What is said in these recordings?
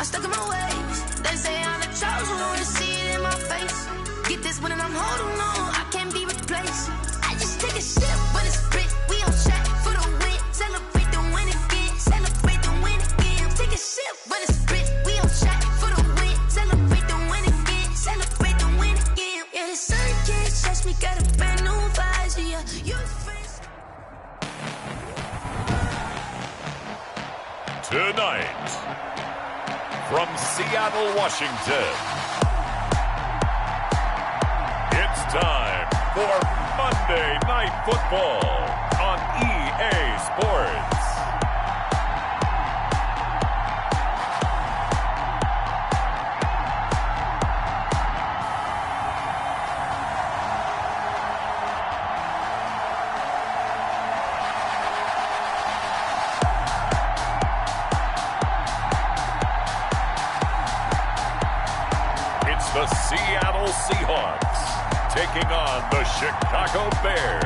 I'm stuck in my ways. They say I'm the chosen one, to see it in my face. Get this one and I'm holding on, I can't be replaced. I just take a sip when it's split. We on track for the win. Celebrate the win again. Celebrate the win again. Take a sip when it's split. We on track for the win. Celebrate the win again. Celebrate the win again. Yeah, the sun can't touch me. Got a brand new visor. Yeah, you friends. Tonight, from Seattle, Washington, it's time for Monday Night Football on EA Sports. It's the Seattle Seahawks taking on the Chicago Bears.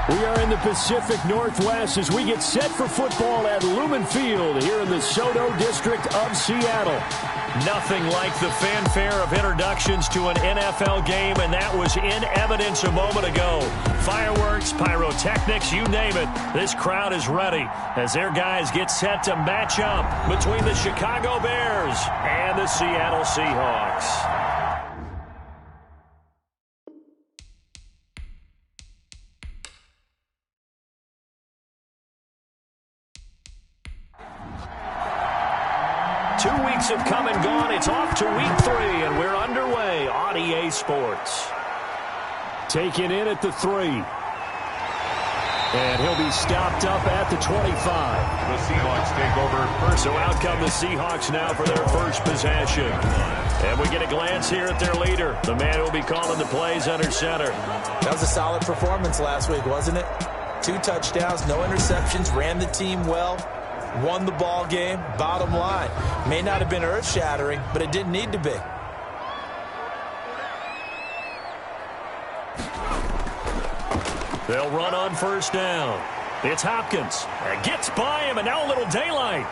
We are in the Pacific Northwest as we get set for football at Lumen Field here in the Soto District of Seattle. Nothing like the fanfare of introductions to an NFL game, and that was in evidence a moment ago. Fireworks, pyrotechnics, you name it. This crowd is ready as their guys get set to match up between the Chicago Bears and the Seattle Seahawks. Have come and gone. It's off to week 3, and we're underway on EA Sports. Taken in at the 3. And he'll be stopped up at the 25. The Seahawks take over first. So out come the Seahawks now for their first possession. And we get a glance here at their leader, the man who will be calling the plays under center. That was a solid performance last week, wasn't it? 2 touchdowns, no interceptions, ran the team well. Won the ball game, bottom line. May not have been earth-shattering, but it didn't need to be. They'll run on first down. It's Hopkins. Gets by him, and now a little daylight.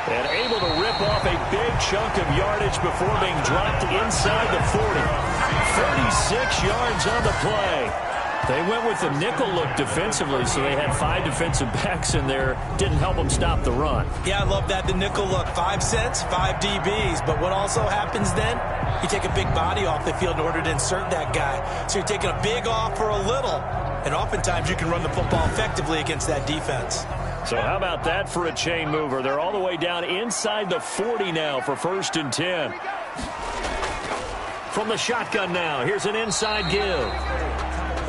And able to rip off a big chunk of yardage before being dropped inside the 40. 36 yards on the play. They went with the nickel look defensively, so they had 5 defensive backs in there. Didn't help them stop the run. Yeah, I love that, the nickel look. 5 cents, 5 DBs. But what also happens then? You take a big body off the field in order to insert that guy. So you're taking a big off for a little. And oftentimes you can run the football effectively against that defense. So how about that for a chain mover? They're all the way down inside the 40 now for 1st and 10. From the shotgun now, here's an inside give.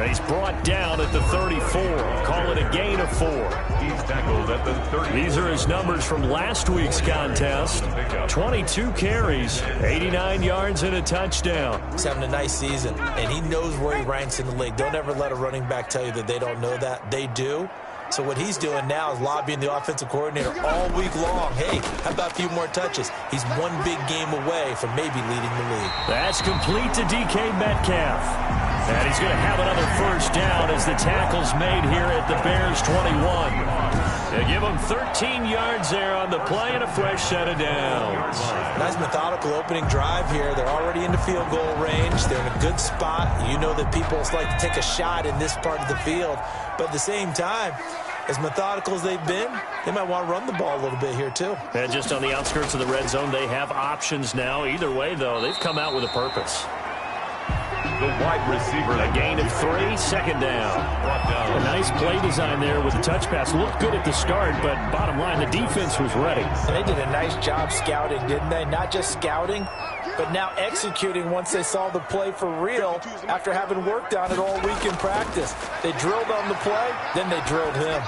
He's brought down at the 34. Call it a gain of 4. He's tackled at the 30. These are his numbers from last week's contest. 22 carries, 89 yards, and a touchdown. He's having a nice season, and he knows where he ranks in the league. Don't ever let a running back tell you that they don't know that. They do. So what he's doing now is lobbying the offensive coordinator all week long. Hey, how about a few more touches? He's one big game away from maybe leading the league. That's complete to DK Metcalf. And he's going to have another first down as the tackle's made here at the Bears 21. They give him 13 yards there on the play and a fresh set of downs. Nice methodical opening drive here. They're already into field goal range. They're in a good spot. You know that people like to take a shot in this part of the field. But at the same time, as methodical as they've been, they might want to run the ball a little bit here too. And just on the outskirts of the red zone, they have options now. Either way, though, they've come out with a purpose. The wide receiver. A gain of 3, 2nd down. A nice play design there with the touch pass. Looked good at the start, but bottom line, the defense was ready. And they did a nice job scouting, didn't they? Not just scouting, but now executing once they saw the play for real after having worked on it all week in practice. They drilled on the play, then they drilled him.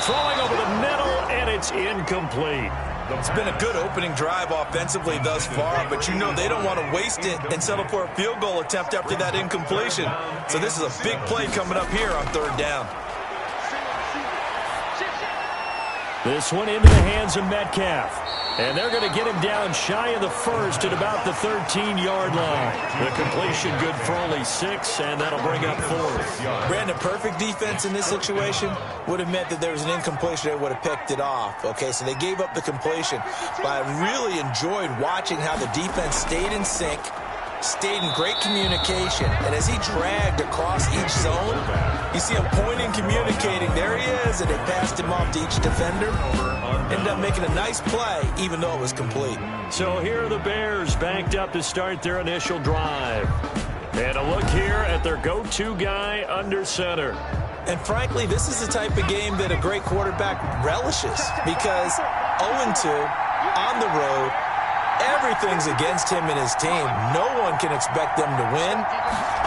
Throwing over the middle, and it's incomplete. It's been a good opening drive offensively thus far, but you know they don't want to waste it and settle for a field goal attempt after that incompletion. So this is a big play coming up here on 3rd down. This one into the hands of Metcalf. And they're going to get him down shy of the first at about the 13-yard line. The completion good for only 6, and that'll bring up 4th. Brandon, perfect defense in this situation would have meant that there was an incompletion. They would have picked it off. Okay, so they gave up the completion. But I really enjoyed watching how the defense stayed in sync, stayed in great communication, and as he dragged across each zone, you see him pointing, communicating. There he is, and they passed him off to each defender. Ended up making a nice play, even though it was complete. So here are the Bears banked up to start their initial drive. And a look here at their go-to guy under center. And frankly, this is the type of game that a great quarterback relishes, because 0-2 on the road, everything's against him and his team. No one can expect them to win.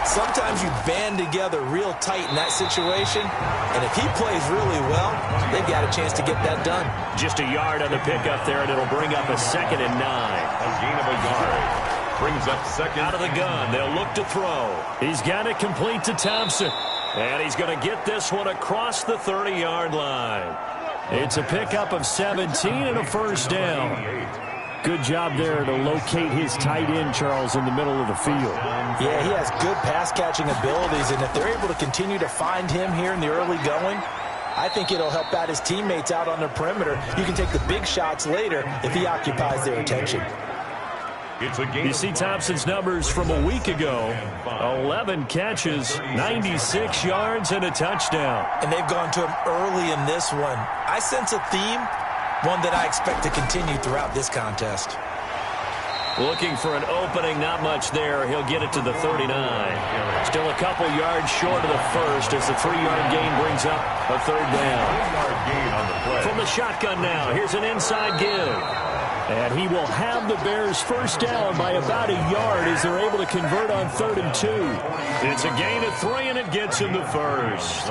Sometimes you band together real tight in that situation, and if he plays really well, they've got a chance to get that done. Just a yard on the pickup there, and it'll bring up a 2nd and 9. A gain of a yard. Brings up 2nd. Out of the gun, they'll look to throw. He's got it complete to Thompson, and he's going to get this one across the 30-yard line. It's a pickup of 17 and a first down. Good job there to locate his tight end, Charles, in the middle of the field. Yeah, he has good pass-catching abilities, and if they're able to continue to find him here in the early going, I think it'll help out his teammates out on the perimeter. You can take the big shots later if he occupies their attention. You see Thompson's numbers from a week ago. 11 catches, 96 yards, and a touchdown. And they've gone to him early in this one. I sense a theme, one that I expect to continue throughout this contest. Looking for an opening, not much there. He'll get it to the 39. Still a couple yards short of the first as the 3-yard gain brings up a 3rd down. From the shotgun now, here's an inside give. And he will have the Bears first down by about a yard as they're able to convert on 3rd and 2. It's a gain of 3, and it gets him the first.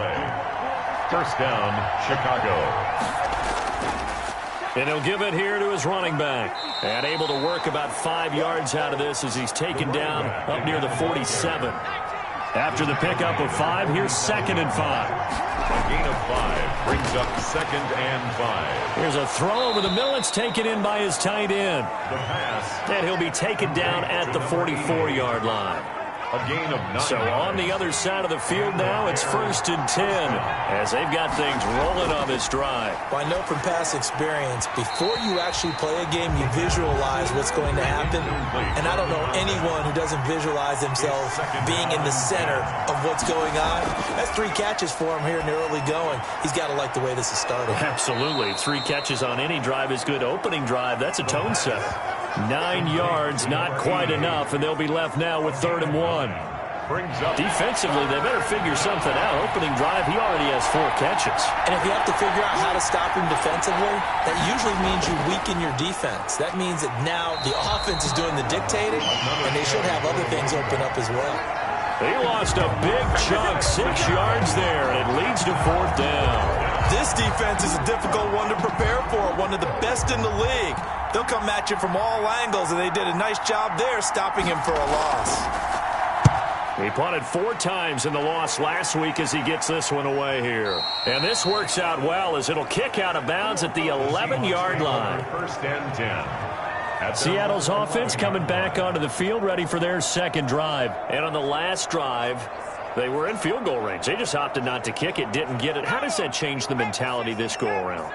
First down, Chicago. And he'll give it here to his running back. And able to work about 5 yards out of this as he's taken down up near the 47. After the pickup of 5, here's 2nd and 5. A gain of 5 brings up 2nd and 5. Here's a throw over the middle. It's taken in by his tight end. The pass. And he'll be taken down at the 44-yard line. A gain of 9. So on the other side of the field now, it's 1st and 10 as they've got things rolling on this drive. Well, I know from past experience, before you actually play a game, you visualize what's going to happen. And I don't know anyone who doesn't visualize themselves being in the center of what's going on. That's 3 catches for him here in the early going. He's got to like the way this is started. Absolutely. 3 catches on any drive is good. Opening drive, that's a tone setter. 9 yards, not quite enough, and they'll be left now with 3rd and 1. Defensively, they better figure something out. Opening drive, he already has 4 catches. And if you have to figure out how to stop him defensively, that usually means you weaken your defense. That means that now the offense is doing the dictating, and they should have other things open up as well. He lost a big chunk, 6 yards there, and it leads to 4th down. This defense is a difficult one to prepare for, one of the best in the league. They'll come at you from all angles, and they did a nice job there stopping him for a loss. He punted 4 times in the loss last week as he gets this one away here. And this works out well as it'll kick out of bounds at the 11-yard line. 1st and 10. Seattle's offense coming back onto the field, ready for their 2nd drive. And on the last drive, they were in field goal range. They just opted not to kick it, didn't get it. How does that change the mentality this go-around?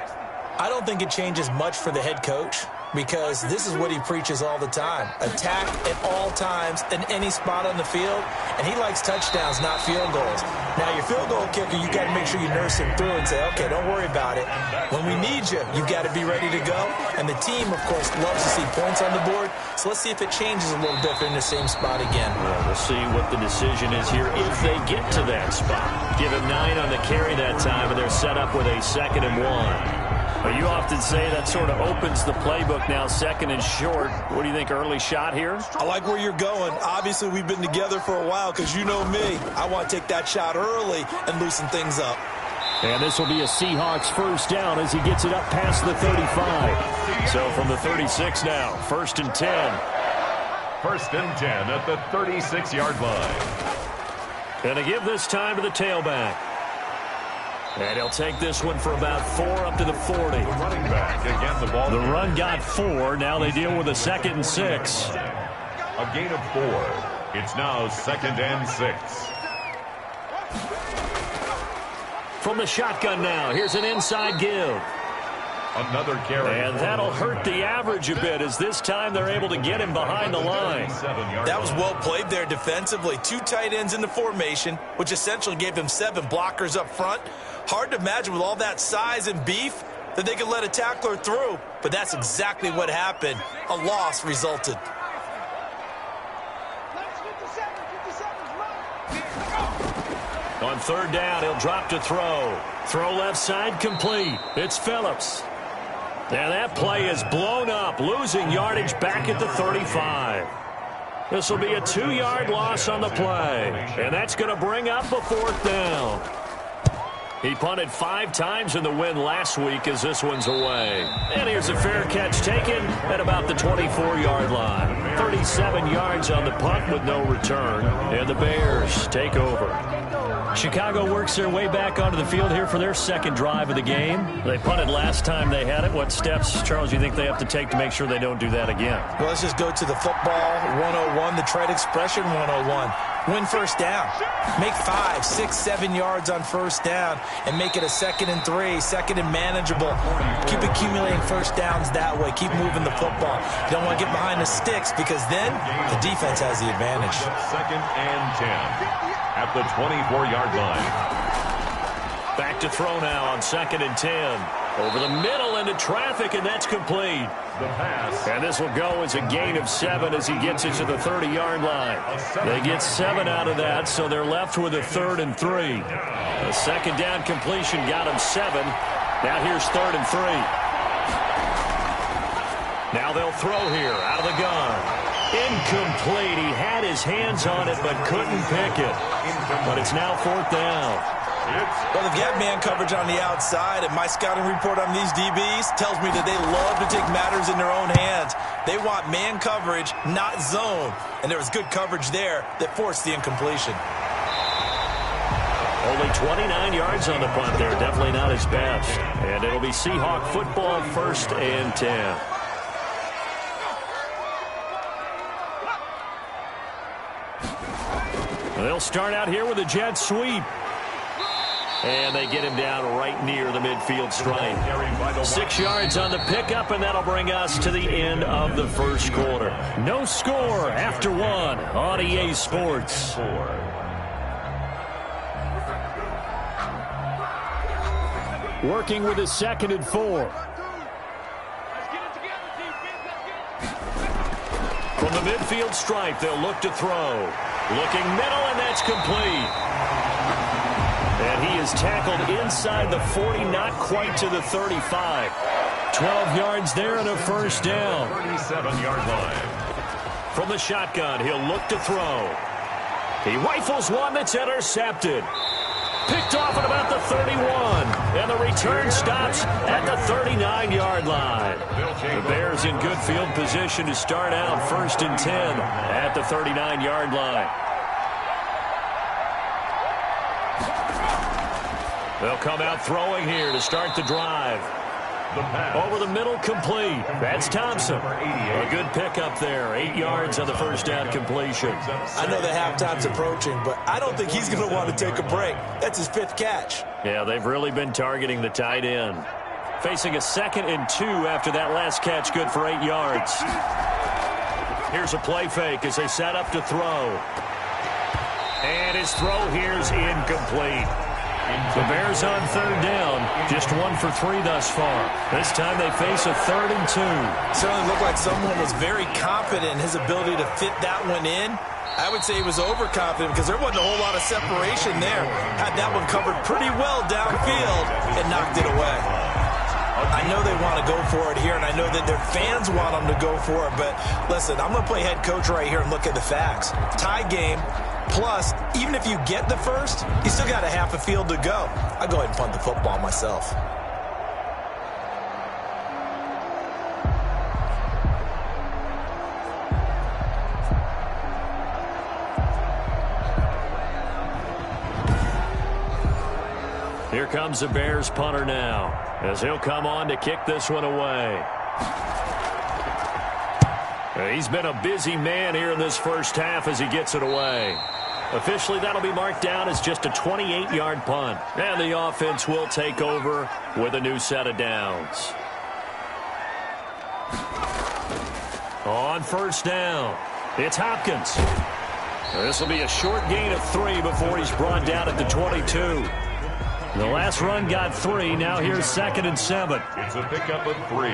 I don't think it changes much for the head coach, because this is what he preaches all the time. Attack at all times in any spot on the field, and he likes touchdowns, not field goals. Now, your field goal kicker, you got to make sure you nurse him through and say, okay, don't worry about it. When we need you, you've got to be ready to go. And the team, of course, loves to see points on the board, so let's see if it changes a little bit if they're in the same spot again. Well, we'll see what the decision is here if they get to that spot. Give him 9 on the carry that time, and they're set up with a 2nd and 1. But you often say that sort of opens the playbook now, 2nd and short. What do you think, early shot here? I like where you're going. Obviously, we've been together for a while because you know me. I want to take that shot early and loosen things up. And this will be a Seahawks first down as he gets it up past the 35. So from the 36 now, 1st and 10. 1st and 10 at the 36-yard line. And to give this time to the tailback. And he'll take this one for about 4 up to the 40. The running back again, the ball. The run got 4. Now they deal with a 2nd and 6. A gain of 4. It's now 2nd and 6. From the shotgun now, here's an inside give. Another carry. And that'll hurt the average a bit as this time they're able to get him behind the line. That was well played there defensively. 2 tight ends in the formation, which essentially gave them 7 blockers up front. Hard to imagine with all that size and beef that they could let a tackler through, but that's exactly what happened. A loss resulted. On 3rd down, he'll drop to throw. Throw left side complete. It's Phillips. And that play is blown up, losing yardage back at the 35. This will be a 2-yard loss on the play. And that's going to bring up a 4th down. He punted 5 times in the win last week as this one's away. And here's a fair catch taken at about the 24-yard line. 37 yards on the punt with no return. And the Bears take over. Chicago works their way back onto the field here for their 2nd drive of the game. They punted last time they had it. What steps, Charles, you think they have to take to make sure they don't do that again? Well, let's just go to the football 101, the trade expression 101. Win 1st down. Make 5, 6, 7 yards on 1st down and make it a 2nd and 3, 2nd and manageable. Keep accumulating 1st downs that way. Keep moving the football. You don't want to get behind the sticks because then the defense has the advantage. 2nd and 10 at the 24-yard line. Back to throw now on 2nd and 10. Over the middle into traffic, and that's complete. The pass. And this will go as a gain of 7 as he gets it to the 30-yard line. They get 7 out of that, so they're left with a 3rd and 3. The 2nd down completion got him 7. Now here's 3rd and 3. Now they'll throw here out of the gun. Incomplete. He had his hands on it but couldn't pick it. But it's now 4th down. Well, they've got man coverage on the outside, and my scouting report on these DBs tells me that they love to take matters in their own hands. They want man coverage, not zone. And there was good coverage there that forced the incompletion. Only 29 yards on the punt there. Definitely not his best. And it'll be Seahawk football, 1st and 10. They'll start out here with a jet sweep. And they get him down right near the midfield stripe. 6 yards on the pickup, and that'll bring us to the end of the 1st quarter. No score after 1 on EA Sports. Working with a 2nd and 4. From the midfield stripe, they'll look to throw. Looking middle, and that's complete. And he is tackled inside the 40, not quite to the 35. 12 yards there and a 1st down. 37-yard line. From the shotgun, he'll look to throw. He rifles one that's intercepted. Picked off at about the 31. And the return stops at the 39-yard line. The Bears in good field position to start out 1st and 10 at the 39-yard line. They'll come out throwing here to start the drive. Over the middle, complete. That's Thompson. A good pickup there. 8 yards on the 1st down completion. I know the halftime's approaching, but I don't think he's going to want to take a break. That's his 5th catch. Yeah, they've really been targeting the tight end. Facing a 2nd and 2 after that last catch, good for 8 yards. Here's a play fake as they set up to throw. And his throw here's incomplete. The Bears on 3rd down, just 1 for 3 thus far. This time they face a 3rd and 2. Certainly looked like someone was very confident in his ability to fit that one in. I would say he was overconfident because there wasn't a whole lot of separation there. Had that one covered pretty well downfield and knocked it away. I know they want to go for it here, and I know that their fans want them to go for it, but listen, I'm going to play head coach right here and look at the facts. Tie game. Plus, even if you get the first, you still got a half a field to go. I'll go ahead and punt the football myself. Here Here comes the Bears punter now, as he'll come on to kick this one away. He's been a busy man here in this first half as he gets it away. Officially, that'll be marked down as just a 28-yard punt. And the offense will take over with a new set of downs. On first down, it's Hopkins. This will be a short gain of 3 before he's brought down at the 22. The last run got 3. Now here's 2nd and 7. It's a pickup of 3.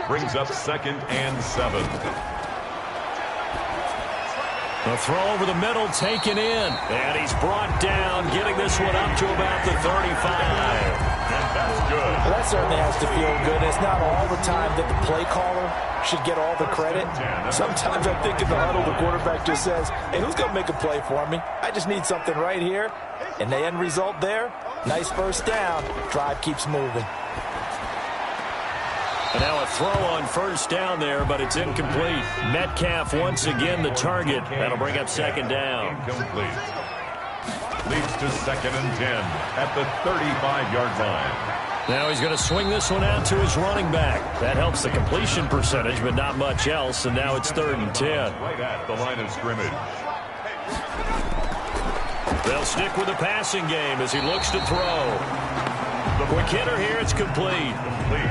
Brings up 2nd and 7. A throw over the middle taken in. And he's brought down, getting this one up to about the 35. And that's good. Well, that certainly has to feel good. It's not all the time that the play caller should get all the credit. Sometimes I think in the huddle, the quarterback just says, hey, who's going to make a play for me? I just need something right here. And the end result there, nice first down. Drive keeps moving. And now a throw on first down there, but it's incomplete. Metcalf once again the target. That'll bring up 2nd down. Incomplete. Leads to 2nd and 10 at the 35-yard line. Now he's going to swing this one out to his running back. That helps the completion percentage, but not much else. And now it's 3rd and 10. Right at the line of scrimmage. They'll stick with the passing game as he looks to throw. The quick hitter here, it's complete.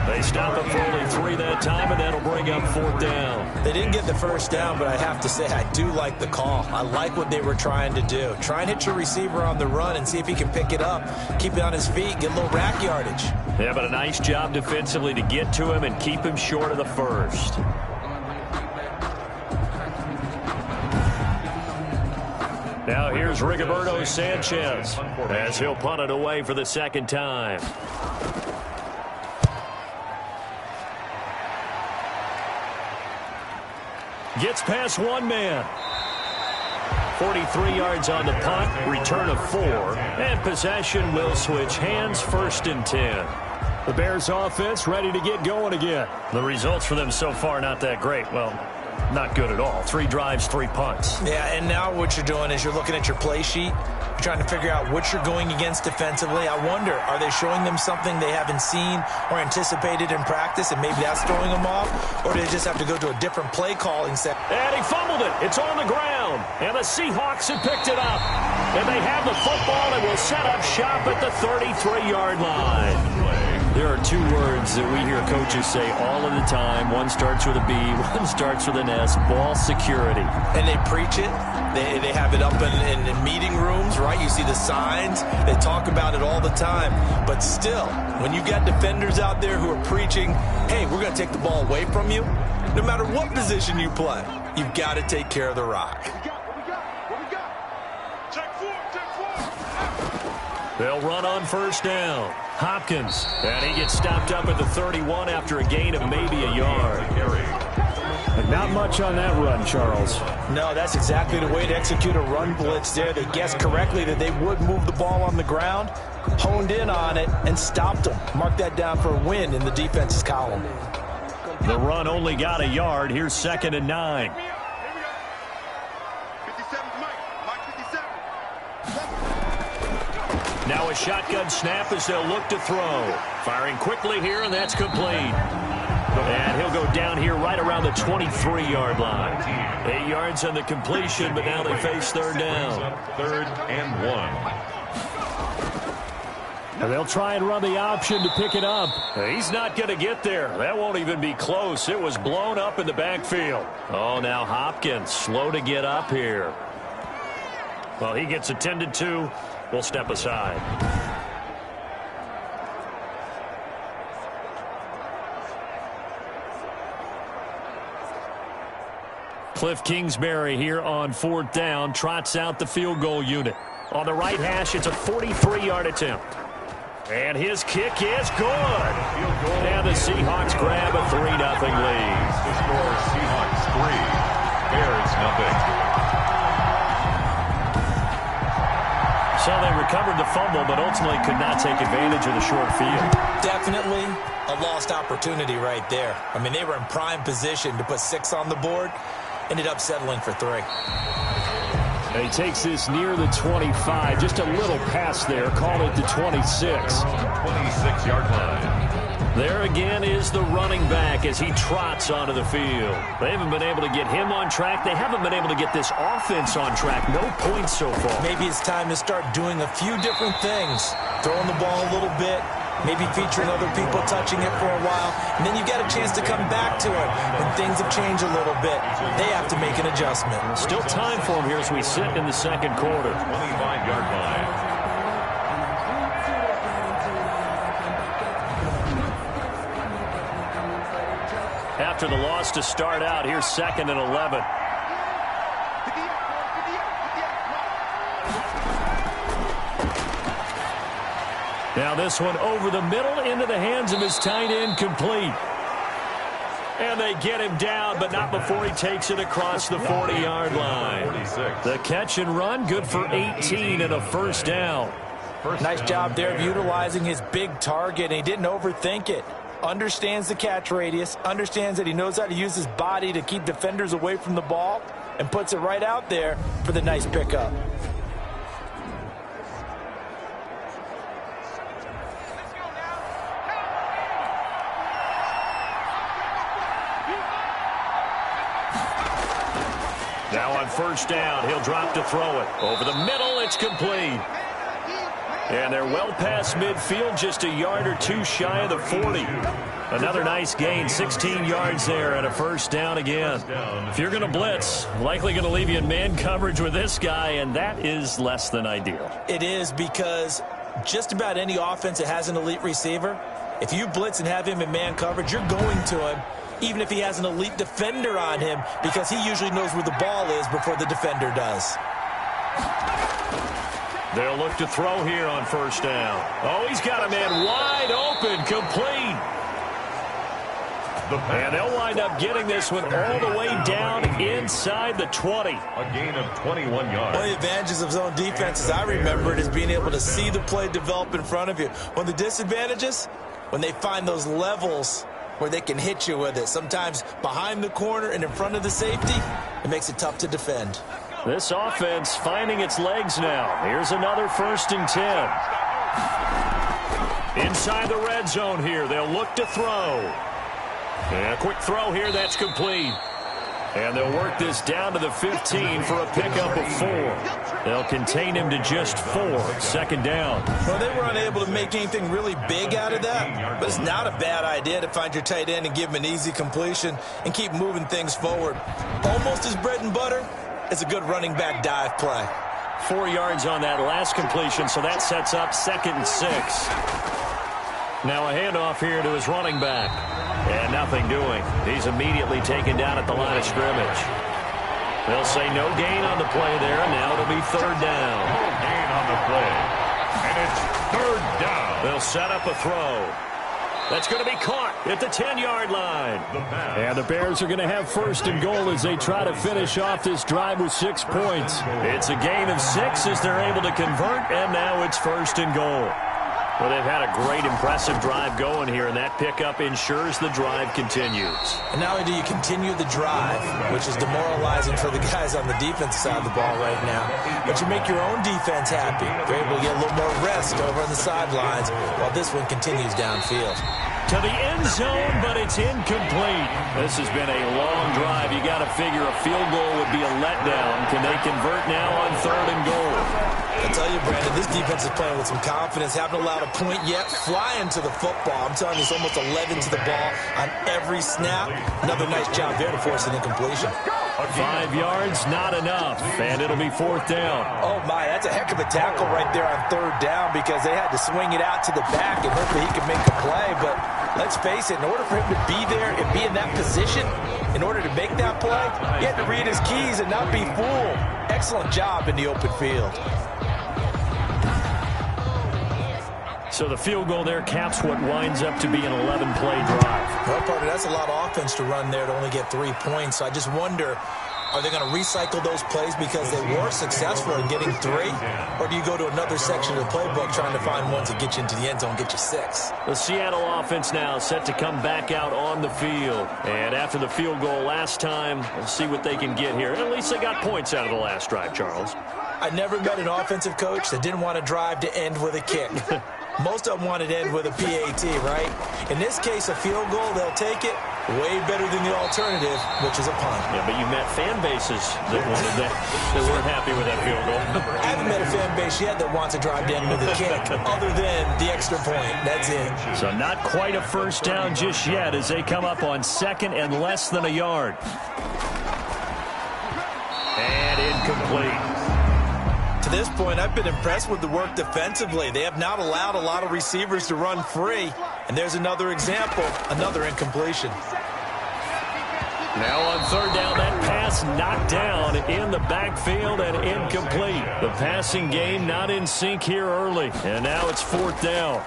They stop him for only 3 that time, and that'll bring up 4th down. They didn't get the first down, but I have to say I do like the call. I like what they were trying to do. Try and hit your receiver on the run and see if he can pick it up, keep it on his feet, get a little rack yardage. Yeah, but a nice job defensively to get to him and keep him short of the first. Now here's Rigoberto Sanchez as he'll punt it away for the 2nd time. Gets past one man. 43 yards on the punt, return of 4, and possession will switch hands, 1st and 10. The Bears offense ready to get going again. The results for them so far not that great. Well, not good at all. 3 drives, 3 punts. Yeah, and now what you're doing is you're looking at your play sheet. You're trying to figure out what you're going against defensively. I wonder, are they showing them something they haven't seen or anticipated in practice, and maybe that's throwing them off? Or do they just have to go to a different play calling set? And he fumbled it. It's on the ground. And the Seahawks have picked it up. And they have the football and will set up shop at the 33-yard line. There are 2 words that we hear coaches say all of the time. One starts with a B, one starts with an S, ball security. And they preach it. They have it up in meeting rooms, right? You see the signs. They talk about it all the time. But still, when you got defenders out there who are preaching, hey, we're going to take the ball away from you, no matter what position you play, you've got to take care of the rock. They'll run on first down. Hopkins, and he gets stopped up at the 31 after a gain of maybe a yard. Not much on that run, Charles. No, that's exactly the way to execute a run blitz there. They guessed correctly that they would move the ball on the ground, honed in on it, and stopped them. Mark that down for a win in the defense's column. The run only got a yard. Here's 2nd and 9. Now a shotgun snap as they'll look to throw. Firing quickly here, and that's complete. And he'll go down here right around the 23-yard line. 8 yards on the completion, but now they face 3rd down. 3rd and 1. And they'll try and run the option to pick it up. He's not going to get there. That won't even be close. It was blown up in the backfield. Oh, now Hopkins slow to get up here. Well, he gets attended to. We'll step aside. Cliff Kingsbury here on 4th down, trots out the field goal unit. On the right hash, it's a 43-yard attempt. And his kick is good. And the Seahawks grab a 3-0 lead. The score, Seahawks 3, Bears 0. So they recovered the fumble, but ultimately could not take advantage of the short field. Definitely a lost opportunity right there. I mean, they were in prime position to put 6 on the board, ended up settling for 3. And he takes this near the 25. Just a little pass there. Call it the 26. 26-yard line. There again is the running back as he trots onto the field. They haven't been able to get him on track. They haven't been able to get this offense on track. No points so far. Maybe it's time to start doing a few different things. Throwing the ball a little bit. Maybe featuring other people touching it for a while. And then you get a chance to come back to it when things have changed a little bit. They have to make an adjustment. Still time for him here as we sit in the second quarter. 25-yard line. After the loss to start out, here's 2nd and 11. Now this one over the middle into the hands of his tight end, complete. And they get him down, but not before he takes it across the 40-yard line. 46. The catch and run, good for 18 and a first down. Nice job there of utilizing his big target, and he didn't overthink it. Understands the catch radius, understands that he knows how to use his body to keep defenders away from the ball, and puts it right out there for the nice pickup. Now on first down, he'll drop to throw it. Over the middle, it's complete. And they're well past midfield, just a yard or two shy of the 40. Another nice gain, 16 yards there and a first down again. If you're going to blitz, likely going to leave you in man coverage with this guy, and that is less than ideal. It is, because just about any offense that has an elite receiver, if you blitz and have him in man coverage, you're going to him, even if he has an elite defender on him, because he usually knows where the ball is before the defender does. They'll look to throw here on first down. Oh, he's got a man wide open, complete. And they'll wind up getting this one all the way down inside the 20. A gain of 21 yards. One of the advantages of zone defense, as I remember it, is being able to see the play develop in front of you. One of the disadvantages, when they find those levels where they can hit you with it, sometimes behind the corner and in front of the safety, it makes it tough to defend. This offense finding its legs now. Here's another 1st and 10. Inside the red zone here. They'll look to throw. And a quick throw here. That's complete. And they'll work this down to the 15 for a pickup of 4. They'll contain him to just 4. 2nd down. Well, they were unable to make anything really big out of that, but it's not a bad idea to find your tight end and give him an easy completion and keep moving things forward. Almost his bread and butter. It's a good running back dive play. 4 yards on that last completion, so that sets up 2nd and 6. Now a handoff here to his running back. And nothing doing. He's immediately taken down at the line of scrimmage. They'll say no gain on the play there. Now it'll be 3rd down. No gain on the play. And it's 3rd down. They'll set up a throw. That's going to be caught at the 10-yard line. And the Bears are going to have 1st and goal as they try to finish off this drive with 6 points. It's a gain of 6 as they're able to convert, and now it's 1st and goal. Well, they've had a great, impressive drive going here, and that pickup ensures the drive continues. And not only do you continue the drive, which is demoralizing for the guys on the defensive side of the ball right now, but you make your own defense happy. You're able to get a little more rest over on the sidelines while this one continues downfield. To the end zone, but it's incomplete. This has been a long drive. You got to figure a field goal would be a letdown. Can they convert now on 3rd and goal? I tell you, Brandon, this defense is playing with some confidence. Haven't allowed a point yet. Flying to the football. I'm telling you, it's almost 11 to the ball on every snap. Another nice job there to force an incompletion. 5 yards, not enough, and it'll be 4th down. Oh, my, that's a heck of a tackle right there on 3rd down because they had to swing it out to the back and hopefully he could make a play. But let's face it, in order for him to be there and be in that position, in order to make that play, he had to read his keys and not be fooled. Excellent job in the open field. So the field goal there caps what winds up to be an 11-play drive. Well, partner, that's a lot of offense to run there to only get 3 points. So I just wonder, Are they going to recycle those plays because they were successful in getting 3? Or do you go to another section of the playbook trying to find ones that get you into the end zone and get you 6? The Seattle offense now set to come back out on the field. And after the field goal last time, we'll see what they can get here. At least they got points out of the last drive, Charles. I never met an offensive coach that didn't want to drive to end with a kick. Most of them wanted to end with a PAT, right? In this case, a field goal, they'll take it. Way better than the alternative, which is a punt. Yeah, but you met fan bases that wanted that weren't happy with that field goal. I haven't met a fan base yet that wants to drive to end with a kick, other than the extra point. That's it. So not quite a first down just yet as they come up on 2nd and less than a yard. And incomplete. To this point, I've been impressed with the work defensively. They have not allowed a lot of receivers to run free. And there's another example, another incompletion. Now on 3rd down, that pass knocked down in the backfield and incomplete. The passing game not in sync here early. And now it's 4th down.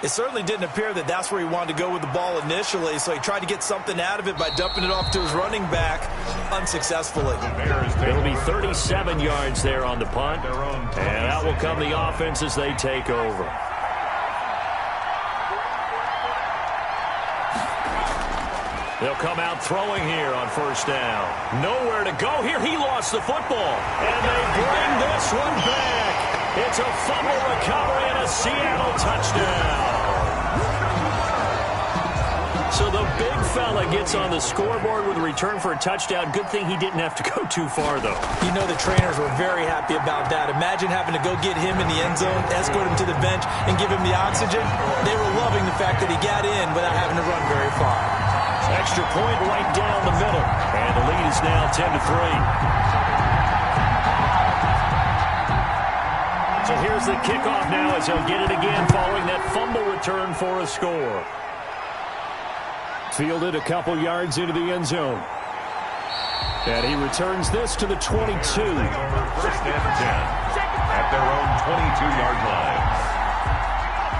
It certainly didn't appear that that's where he wanted to go with the ball initially, so he tried to get something out of it by dumping it off to his running back unsuccessfully. It'll be 37 yards there on the punt, and out will come the offense as they take over. They'll come out throwing here on 1st down. Nowhere to go here. He lost the football, and they bring this one back. It's a fumble recovery and a Seattle touchdown. So the big fella gets on the scoreboard with a return for a touchdown. Good thing he didn't have to go too far, though. You know the trainers were very happy about that. Imagine having to go get him in the end zone, escort him to the bench, and give him the oxygen. They were loving the fact that he got in without having to run very far. Extra point right down the middle. And the lead is now 10-3. So here's the kickoff now as he'll get it again following that fumble return for a score. Fielded a couple yards into the end zone. And he returns this to the 22. 1st and 10 at their own 22-yard line.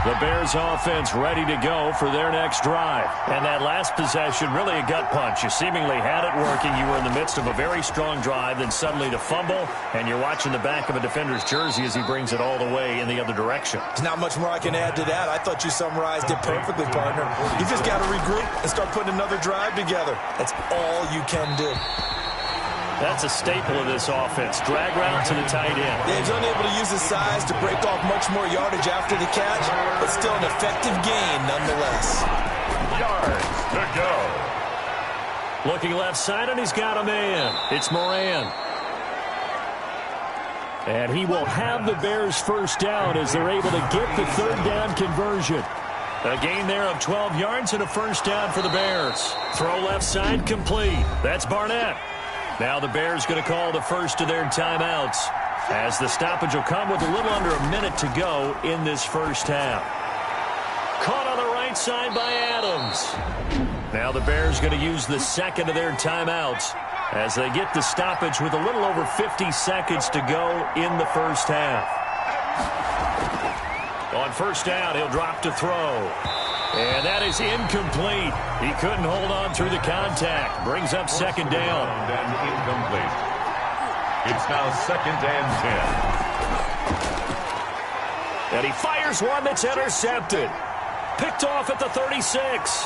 The Bears offense ready to go for their next drive. And that last possession, really a gut punch. You seemingly had it working. You were in the midst of a very strong drive, then suddenly the fumble, and you're watching the back of a defender's jersey as he brings it all the way in the other direction. There's not much more I can add to that. I thought you summarized it perfectly, partner. You just got to regroup and start putting another drive together. That's all you can do. That's a staple of this offense. Drag route to the tight end. Yeah, he's unable to use his size to break off much more yardage after the catch, but still an effective gain nonetheless. Yards to go. Looking left side, and he's got a man. It's Moran. And he will have the Bears first down as they're able to get the 3rd down conversion. A gain there of 12 yards and a first down for the Bears. Throw left side complete. That's Barnett. Now the Bears going to call the first of their timeouts as the stoppage will come with a little under a minute to go in this first half. Caught on the right side by Adams. Now the Bears going to use the second of their timeouts as they get the stoppage with a little over 50 seconds to go in the first half. On 1st down, he'll drop to throw. And that is incomplete. He couldn't hold on through the contact. Brings up 2nd down. And incomplete. It's now 2nd and 10. And he fires one that's intercepted. Picked off at the 36.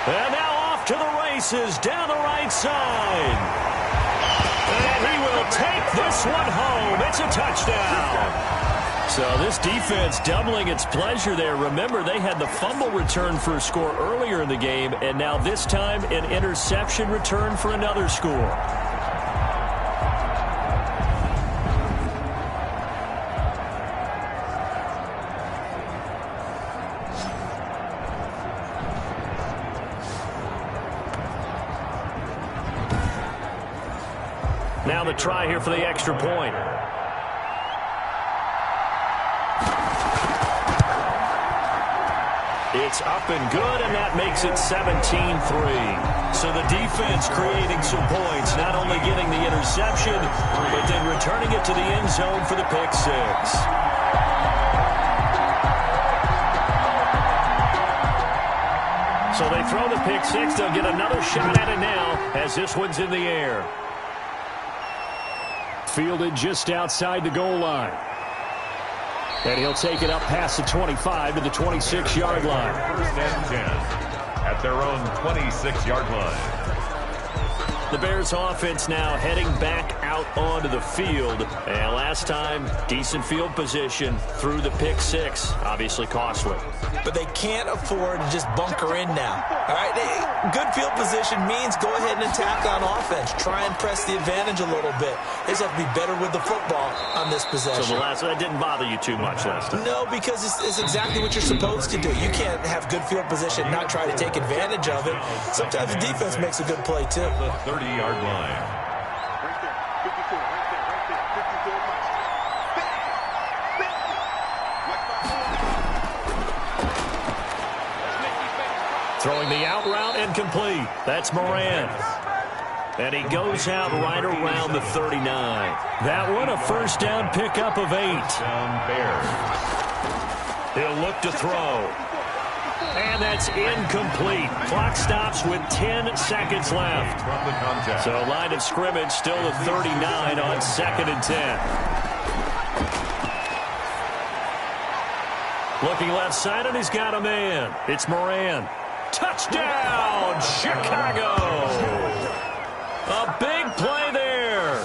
And now off to the races down the right side. And he will take this one home. It's a touchdown. So this defense doubling its pleasure there. Remember, they had the fumble return for a score earlier in the game, and now this time an interception return for another score. Now the try here for the extra point. It's up and good, and that makes it 17-3. So the defense creating some points, not only getting the interception, but then returning it to the end zone for the pick six. So they throw the pick six. They'll get another shot at it now as this one's in the air. Fielded just outside the goal line. And he'll take it up past the 25 to the 26-yard line. First and 10 at their own 26-yard line. The Bears offense now heading back out onto the field. And last time, decent field position through the pick six. Obviously costly. But they can't afford to just bunker in now. All right, good field position means go ahead and attack on offense. Try and press the advantage a little bit. They just have to be better with the football on this possession. So that didn't bother you too much last time? No, because it's exactly what you're supposed to do. You can't have good field position and not try to take advantage of it. Sometimes the defense makes a good play, too. The 30-yard line. Throwing the out route incomplete. That's Moran. And he goes out right around the 39. That one a first down pickup of 8. Down Bears. He'll look to throw. And that's incomplete. Clock stops with 10 seconds left. From the contest. So line of scrimmage still the 39 on 2nd and 10. Looking left side, and he's got a man. It's Moran. Touchdown, Chicago! A big play there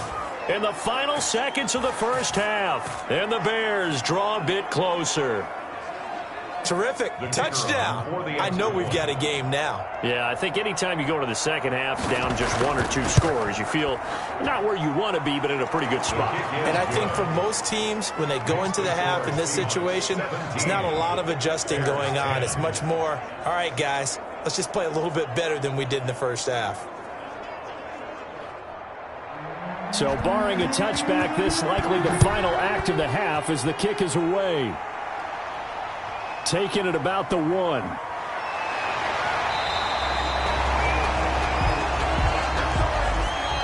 in the final seconds of the first half. And the Bears draw a bit closer. Terrific. Touchdown. I know we've got a game now. Yeah, I think anytime you go to the second half down just 1 or 2 scores, you feel not where you want to be, but in a pretty good spot. And I think for most teams, when they go into the half in this situation, it's not a lot of adjusting going on. It's much more, all right, guys, let's just play a little bit better than we did in the first half. So barring a touchback, this likely the final act of the half as the kick is away. Taken at about the 1.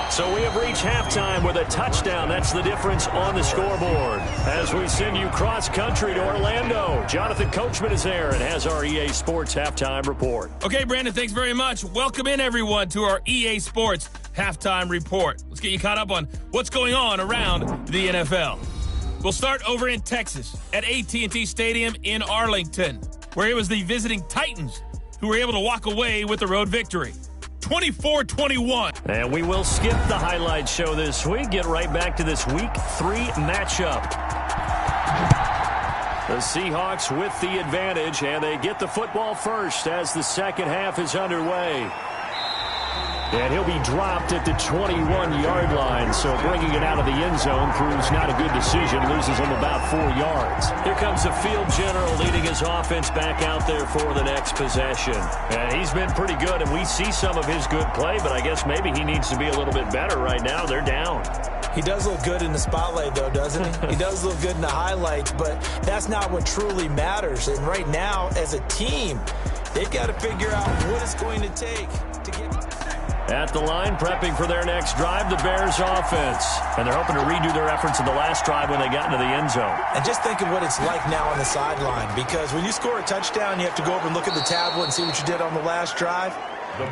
So we have reached halftime with a touchdown. That's the difference on the scoreboard. As we send you cross-country to Orlando, Jonathan Coachman is there and has our EA Sports Halftime Report. Okay, Brandon, thanks very much. Welcome in, everyone, to our EA Sports Halftime Report. Let's get you caught up on what's going on around the NFL. We'll start over in Texas at AT&T Stadium in Arlington, where it was the visiting Titans who were able to walk away with the road victory. 24-21. And we will skip the highlight show this week. Get right back to this Week 3 matchup. The Seahawks with the advantage, and they get the football first as the second half is underway. And he'll be dropped at the 21-yard line, so bringing it out of the end zone proves not a good decision, loses him about 4 yards. Here comes the field general leading his offense back out there for the next possession. And he's been pretty good, and we see some of his good play, but I guess maybe he needs to be a little bit better right now. They're down. He does look good in the spotlight, though, doesn't he? He does look good in the highlights, but that's not what truly matters. And right now, as a team, they've got to figure out what it's going to take to get... At the line, prepping for their next drive, the Bears offense. And they're hoping to redo their efforts in the last drive when they got into the end zone. And just think of what it's like now on the sideline, because when you score a touchdown, you have to go over and look at the tablet and see what you did on the last drive.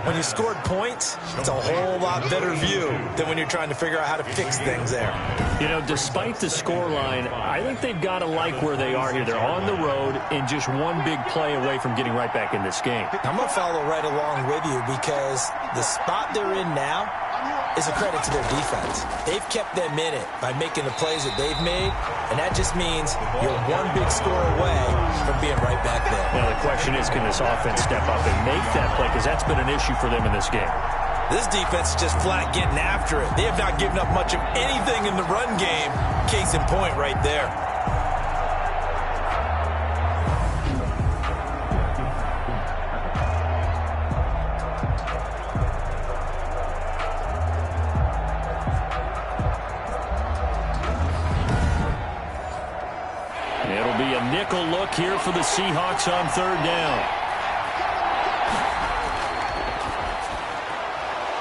When you scored points, it's a whole lot better view than when you're trying to figure out how to fix things there. You know, despite the scoreline, I think they've got to like where they are here. They're on the road and just one big play away from getting right back in this game. I'm going to follow right along with you because the spot they're in now is a credit to their defense. They've kept them in it by making the plays that they've made, and that just means you're one big score away from being right back there. Now, the question is, can this offense step up and make that play? Because that's been an issue for them in this game. This defense is just flat getting after it. They have not given up much of anything in the run game. Case in point right there. It'll be a nickel look here for the Seahawks on third down.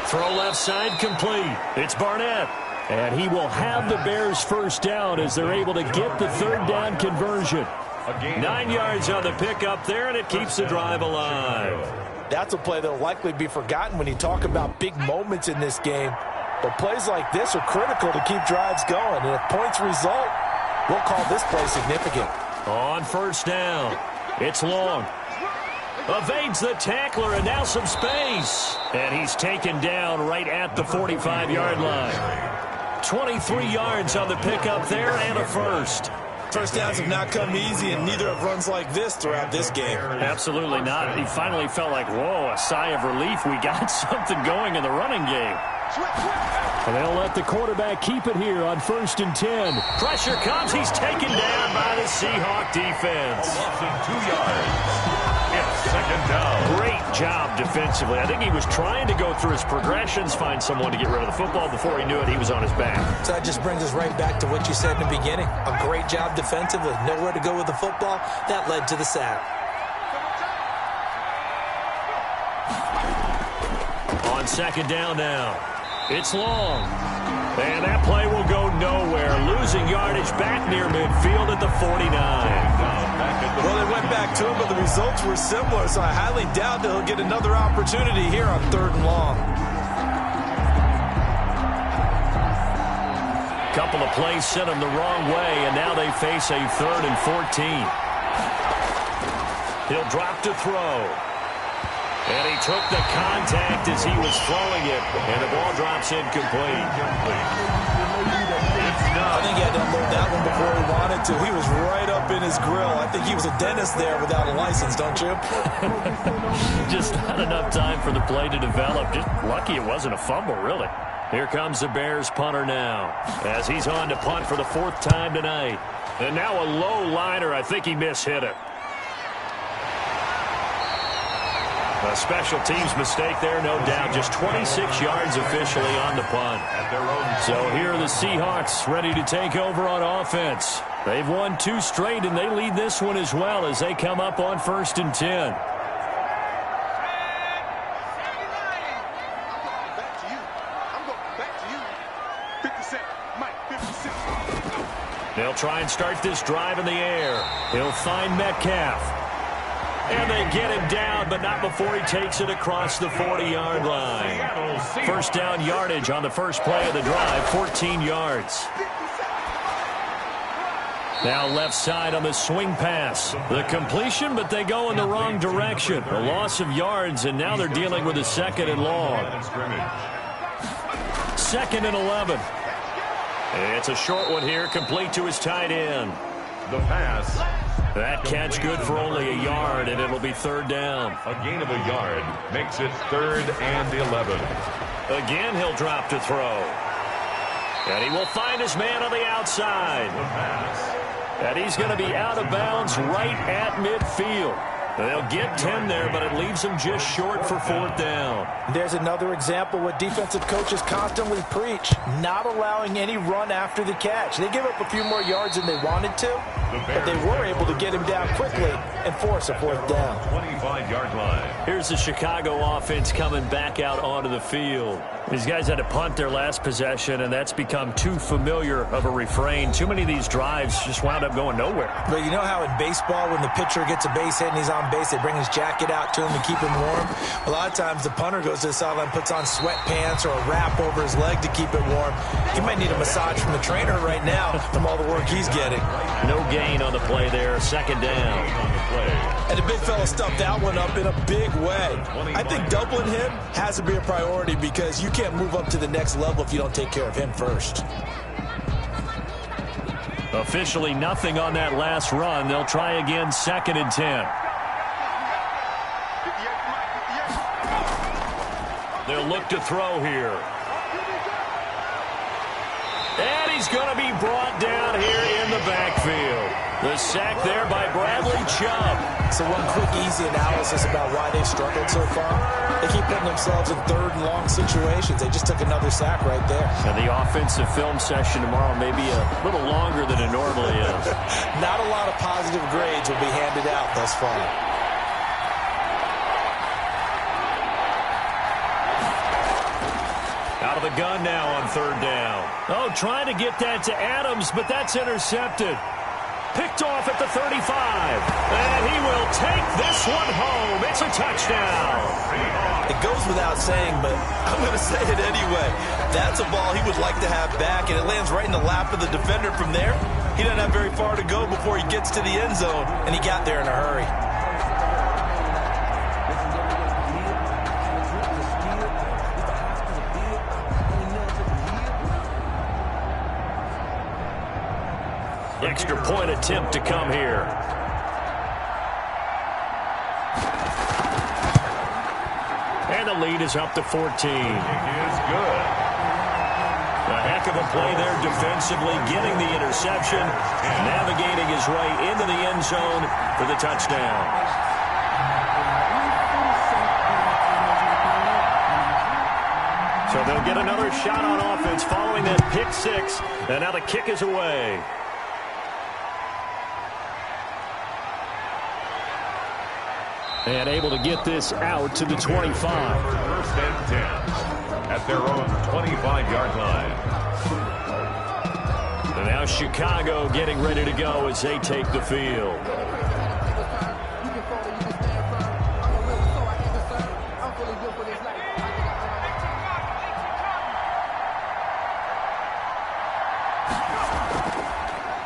Throw left side complete. It's Barnett. And he will have the Bears first down as they're able to get the third down conversion. 9 yards on the pickup there, and it keeps the drive alive. That's a play that will likely be forgotten when you talk about big moments in this game. But plays like this are critical to keep drives going. And if points result, we'll call this play significant. On first down, it's Long. Evades the tackler, and now some space. And he's taken down right at the 45-yard line. 23 yards on the pickup there and a first. First downs have not come easy, and neither have runs like this throughout this game. Absolutely not. He finally felt like, whoa, a sigh of relief. We got something going in the running game. And they'll let the quarterback keep it here on 1st and 10. Pressure comes. He's taken down by the Seahawk defense. A loss of 2 yards. It's second down. Great job defensively. I think he was trying to go through his progressions, find someone to get rid of the football. Before he knew it, he was on his back. So that just brings us right back to what you said in the beginning. A great job defensively. Nowhere to go with the football. That led to the sack. On second down now, it's Long. And that play will go nowhere. Losing yardage back near midfield at the 49. Well, they went back to him, but the results were similar, so I highly doubt that he'll get another opportunity here on 3rd and long. Couple of plays sent him the wrong way, and now they face a 3rd and 14. He'll drop to throw. And he took the contact as he was throwing it, and the ball drops incomplete. I think he had to unload that one before he wanted to. He was right up in his grill. I think he was a dentist there without a license, don't you? Just not enough time for the play to develop. Just lucky it wasn't a fumble, really. Here comes the Bears punter now, as he's on to punt for the 4th time tonight. And now a low liner. I think he mishit it. A special teams mistake there, no doubt. Just 26 yards officially on the punt. So here are the Seahawks ready to take over on offense. They've won 2 straight, and they lead this one as well as they come up on 1st and 10. They'll try and start this drive in the air. He'll find Metcalf. And they get him down, but not before he takes it across the 40-yard line. First down yardage on the first play of the drive, 14 yards. Now left side on the swing pass. The completion, but they go in the wrong direction. A loss of yards, and now they're dealing with a 2nd and long. 2nd and 11. It's a short one here, complete to his tight end. The pass. That catch good for only a yard, and it'll be 3rd down. A gain of a yard makes it 3rd and 11. Again, he'll drop to throw. And he will find his man on the outside. The pass. And he's going to be out of bounds right at midfield. They'll get 10 there, but it leaves them just short for 4th down. There's another example what defensive coaches constantly preach, not allowing any run after the catch. They give up a few more yards than they wanted to, but they were able to get him down quickly and force a 4th down. 25-yard line. Here's the Chicago offense coming back out onto the field. These guys had to punt their last possession, and that's become too familiar of a refrain. Too many of these drives just wound up going nowhere. But you know how in baseball, when the pitcher gets a base hit and he's on base, they bring his jacket out to him to keep him warm? A lot of times the punter goes to the sideline, puts on sweatpants or a wrap over his leg to keep it warm. He might need a massage from the trainer right now from all the work he's getting. No gain on the play there, 2nd down. And the big fella stuffed that one up in a big way. I think doubling him has to be a priority because you can't move up to the next level if you don't take care of him first. Officially nothing on that last run. They'll try again, 2nd and 10. They'll look to throw here. And he's going to be brought down here in the backfield. The sack there by Bradley Chubb. So one quick, easy analysis about why they've struggled so far. They keep putting themselves in 3rd and long situations. They just took another sack right there. And the offensive film session tomorrow may be a little longer than it normally is. Not a lot of positive grades will be handed out thus far. Out of the gun now on 3rd down. Oh, trying to get that to Adams, but that's intercepted. picked off at the 35. And he will take this one home. It's a touchdown. It goes without saying, but I'm going to say it anyway. That's a ball he would like to have back, and it lands right in the lap of the defender from there. He doesn't have very far to go before he gets to the end zone, and he got there in a hurry. Extra point attempt to come here. And the lead is up to 14. It is good. A heck of a play there defensively, getting the interception, navigating his way into the end zone for the touchdown. So they'll get another shot on offense following that pick six, and now the kick is away. And able to get this out to the 25. First and 10 at their own 25-yard line. And now Chicago getting ready to go as they take the field.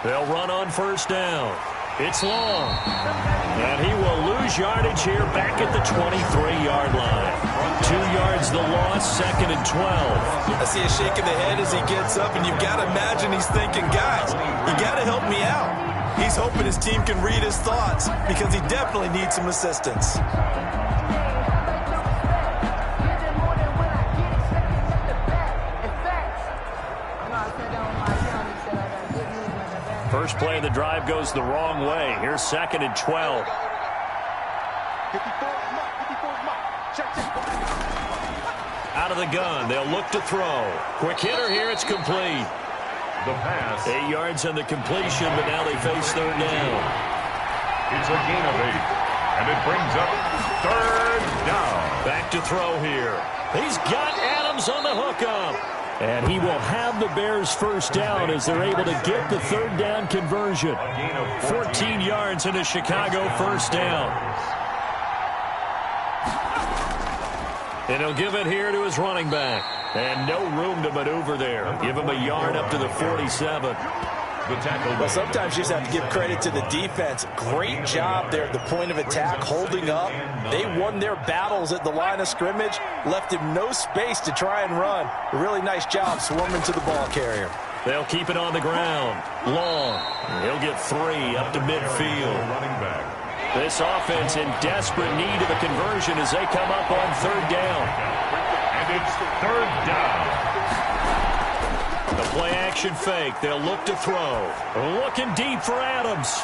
They'll run on first down. It's long. And he will lose yardage here back at the 23-yard line. 2 yards the loss, second and 12. I see a shake of the head as he gets up, and you've got to imagine he's thinking, guys, you got to help me out. He's hoping his team can read his thoughts because he definitely needs some assistance. First play of the drive goes the wrong way. Here's second and 12. Out of the gun, they'll look to throw. Quick hitter here, it's complete. The pass. 8 yards on the completion, but now they face third down. It's a gain of 8, and it brings up third down. Back to throw here. He's got Adams on the hookup. And he will have the Bears first down as they're able to get the third down conversion. 14 yards in a Chicago first down. And he'll give it here to his running back. And no room to maneuver there. Give him a yard up to the 47. Well, sometimes you just have to give credit to the defense. Great job there at the point of attack, holding up. They won their battles at the line of scrimmage, left him no space to try and run. A really nice job swarming to the ball carrier. They'll keep it on the ground. Long. He'll get 3 up to midfield. Running back. This offense in desperate need of a conversion as they come up on third down. And it's third down. The play-action fake. They'll look to throw. Looking deep for Adams.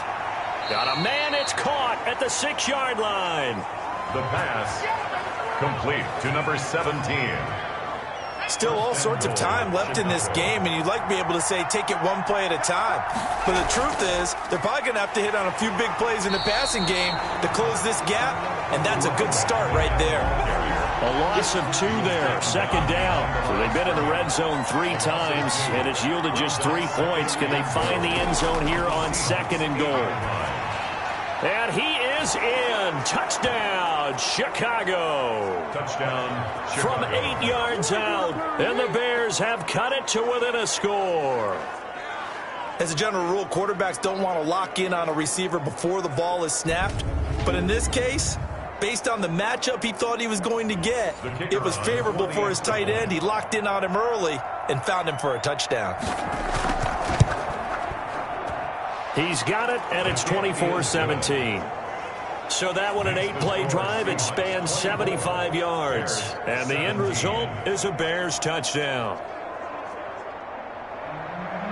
Got a man. It's caught at the 6-yard line. The pass complete to number 17. Still all sorts of time left in this game, and you'd like to be able to say take it one play at a time. But the truth is, they're probably going to have to hit on a few big plays in the passing game to close this gap, and that's a good start right there. A loss of 2 there, second down. So they've been in the red zone 3 times, and it's yielded just 3 points. Can they find the end zone here on second and goal? And he is in. Touchdown, Chicago. Touchdown, Chicago. From 8 yards out, and the Bears have cut it to within a score. As a general rule, quarterbacks don't want to lock in on a receiver before the ball is snapped. But in this case, based on the matchup he thought he was going to get, it was favorable for his tight end. He locked in on him early and found him for a touchdown. He's got it, and it's 24-17. So that one, an 8-play drive. It spans 75 yards. And the end result is a Bears touchdown.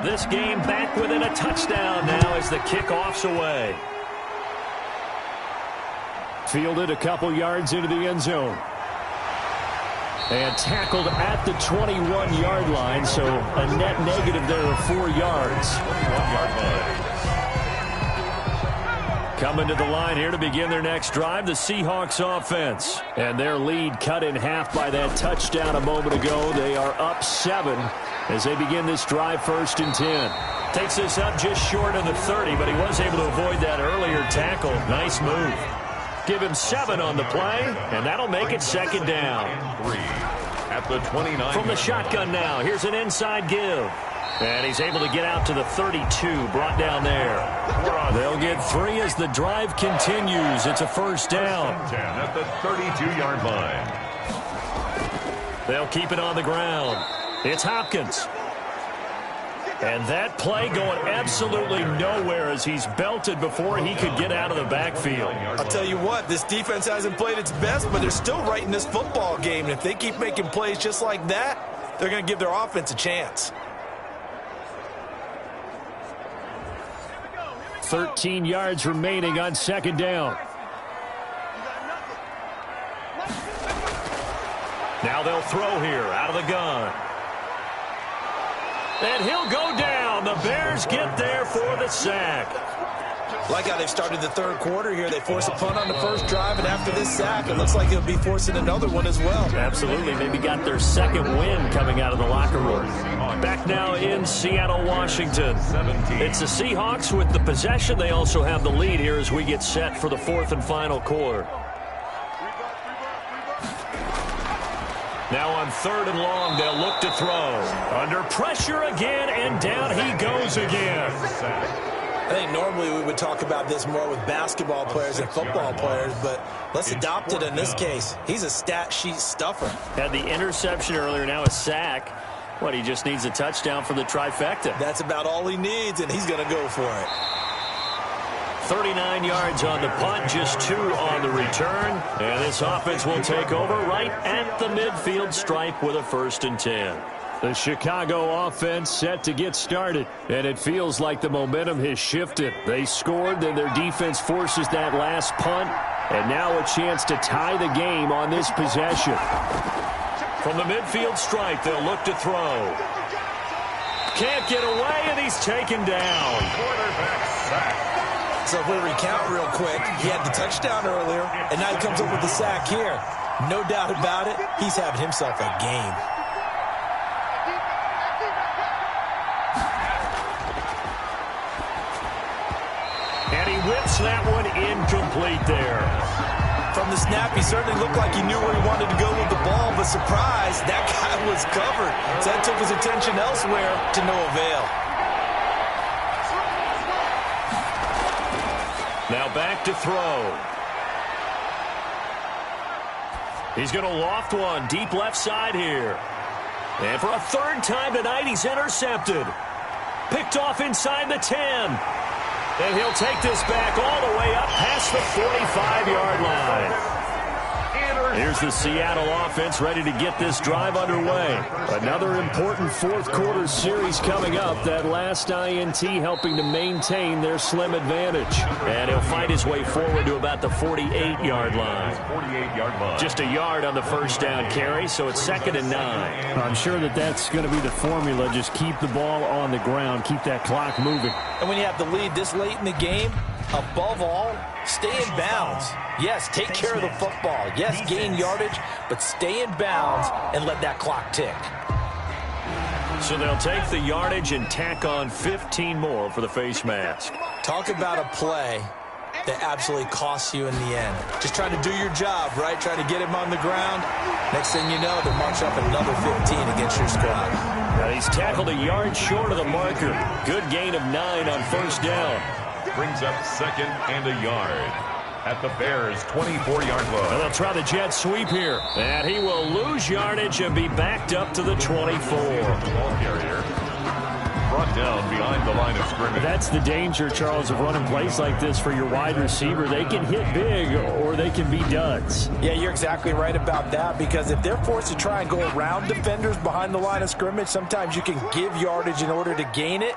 This game back within a touchdown now as the kickoff's away. Fielded a couple yards into the end zone. And tackled at the 21-yard line, so a net negative there of 4 yards. 21-yard line. Coming to the line here to begin their next drive, the Seahawks offense. And their lead cut in half by that touchdown a moment ago. They are up 7 as they begin this drive, 1st and 10. Takes this up just short of the 30, but he was able to avoid that earlier tackle. Nice move. Give him 7 on the play, and that'll make it 2nd down. 3 at the 29. From the shotgun now, here's an inside give. And he's able to get out to the 32, brought down there. They'll get 3 as the drive continues. It's a 1st down. 10 at the 32-yard line. They'll keep it on the ground. It's Hopkins. And that play going absolutely nowhere as he's belted before he could get out of the backfield. I'll tell you what, this defense hasn't played its best, but they're still right in this football game. And if they keep making plays just like that, they're going to give their offense a chance. 13 yards remaining on 2nd down. Now they'll throw here out of the gun. And he'll go down. The Bears get there for the sack. Like how they started the 3rd quarter here. They force a punt on the 1st drive, and after this sack, it looks like they'll be forcing another one as well. Absolutely. Maybe got their 2nd win coming out of the locker room. Back now in Seattle, Washington. It's the Seahawks with the possession. They also have the lead here as we get set for the 4th and final quarter. Now on 3rd and long, they'll look to throw. Under pressure again, and down he goes again. I think normally we would talk about this more with basketball players and football players, but let's adopt it in this case. He's a stat sheet stuffer. Had the interception earlier, now a sack. What, he just needs a touchdown for the trifecta. That's about all he needs, and he's going to go for it. 39 yards on the punt, just 2 on the return. And this offense will take over right at the midfield stripe with a 1st and 10. The Chicago offense set to get started, and it feels like the momentum has shifted. They scored, then their defense forces that last punt, and now a chance to tie the game on this possession. From the midfield stripe, they'll look to throw. Can't get away, and he's taken down. Quarterback sack. So if we recount real quick, he had the touchdown earlier, and now he comes up with the sack here. No doubt about it, he's having himself a game. And he whips that one incomplete there. From the snap, he certainly looked like he knew where he wanted to go with the ball, but surprise, that guy was covered. So that took his attention elsewhere to no avail. Now back to throw. He's going to loft one deep left side here. And for a 3rd time tonight, he's intercepted. Picked off inside the 10. And he'll take this back all the way up past the 45-yard line. Here's the Seattle offense ready to get this drive underway. Another important 4th quarter series coming up. That last INT helping to maintain their slim advantage. And he'll fight his way forward to about the 48-yard line. 48-yard line. Just a yard on the 1st down carry, so it's 2nd and 9. I'm sure that's going to be the formula. Just keep the ball on the ground. Keep that clock moving. And when you have the lead this late in the game, above all, stay in bounds. Yes, take care of the football. Yes, gain yardage, but stay in bounds and let that clock tick. So they'll take the yardage and tack on 15 more for the face mask. Talk about a play that absolutely costs you in the end. Just trying to do your job, right? Trying to get him on the ground. Next thing you know, they'll march up another 15 against your squad. Now he's tackled a yard short of the marker. Good gain of 9 on 1st down. Brings up 2nd and a yard at the Bears' 24-yard line. Well, they'll try the jet sweep here. And he will lose yardage and be backed up to the 24. Ball carrier brought down behind the line of scrimmage. That's the danger, Charles, of running plays like this for your wide receiver. They can hit big or they can be duds. Yeah, you're exactly right about that, because if they're forced to try and go around defenders behind the line of scrimmage, sometimes you can give yardage in order to gain it.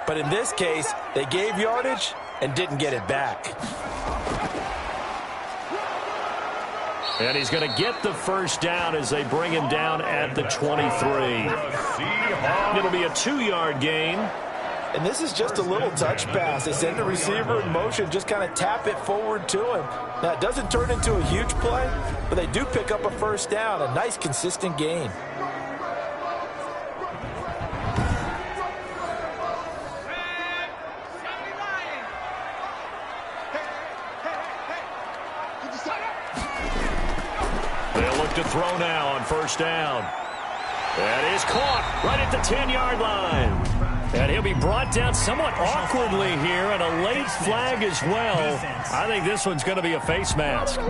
But in this case, they gave yardage and didn't get it back. And he's going to get the 1st down as they bring him down at the 23. It'll be a 2-yard gain. And this is just a little touch pass. They send the receiver in motion, just kind of tap it forward to him. Now, it doesn't turn into a huge play, but they do pick up a first down, a nice, consistent gain. They'll look to throw now on first down. That is caught right at the 10-yard line. And he'll be brought down somewhat awkwardly here, and a late flag as well. I think this one's going to be a face mask. So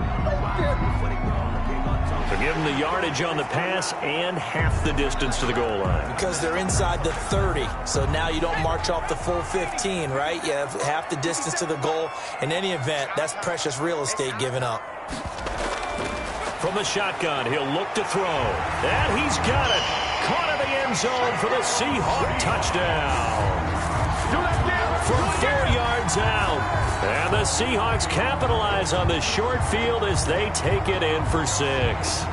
give him the yardage on the pass and half the distance to the goal line. Because they're inside the 30, so now you don't march off the full 15, right? You have half the distance to the goal. In any event, that's precious real estate given up. From the shotgun, he'll look to throw. And he's got it. Caught in the end zone for the Seahawk touchdown. From 4 yards out. And the Seahawks capitalize on the short field as they take it in for 6.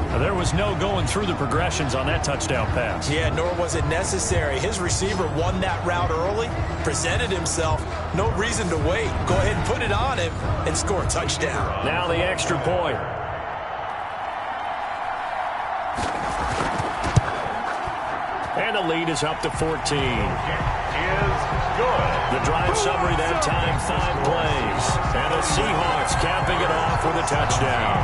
Now, there was no going through the progressions on that touchdown pass. Yeah, nor was it necessary. His receiver won that route early, presented himself. No reason to wait. Go ahead and put it on him and score a touchdown. Now the extra point. And the lead is up to 14. Is good. The drive summary that time, 5 plays. And the Seahawks capping it off with a touchdown.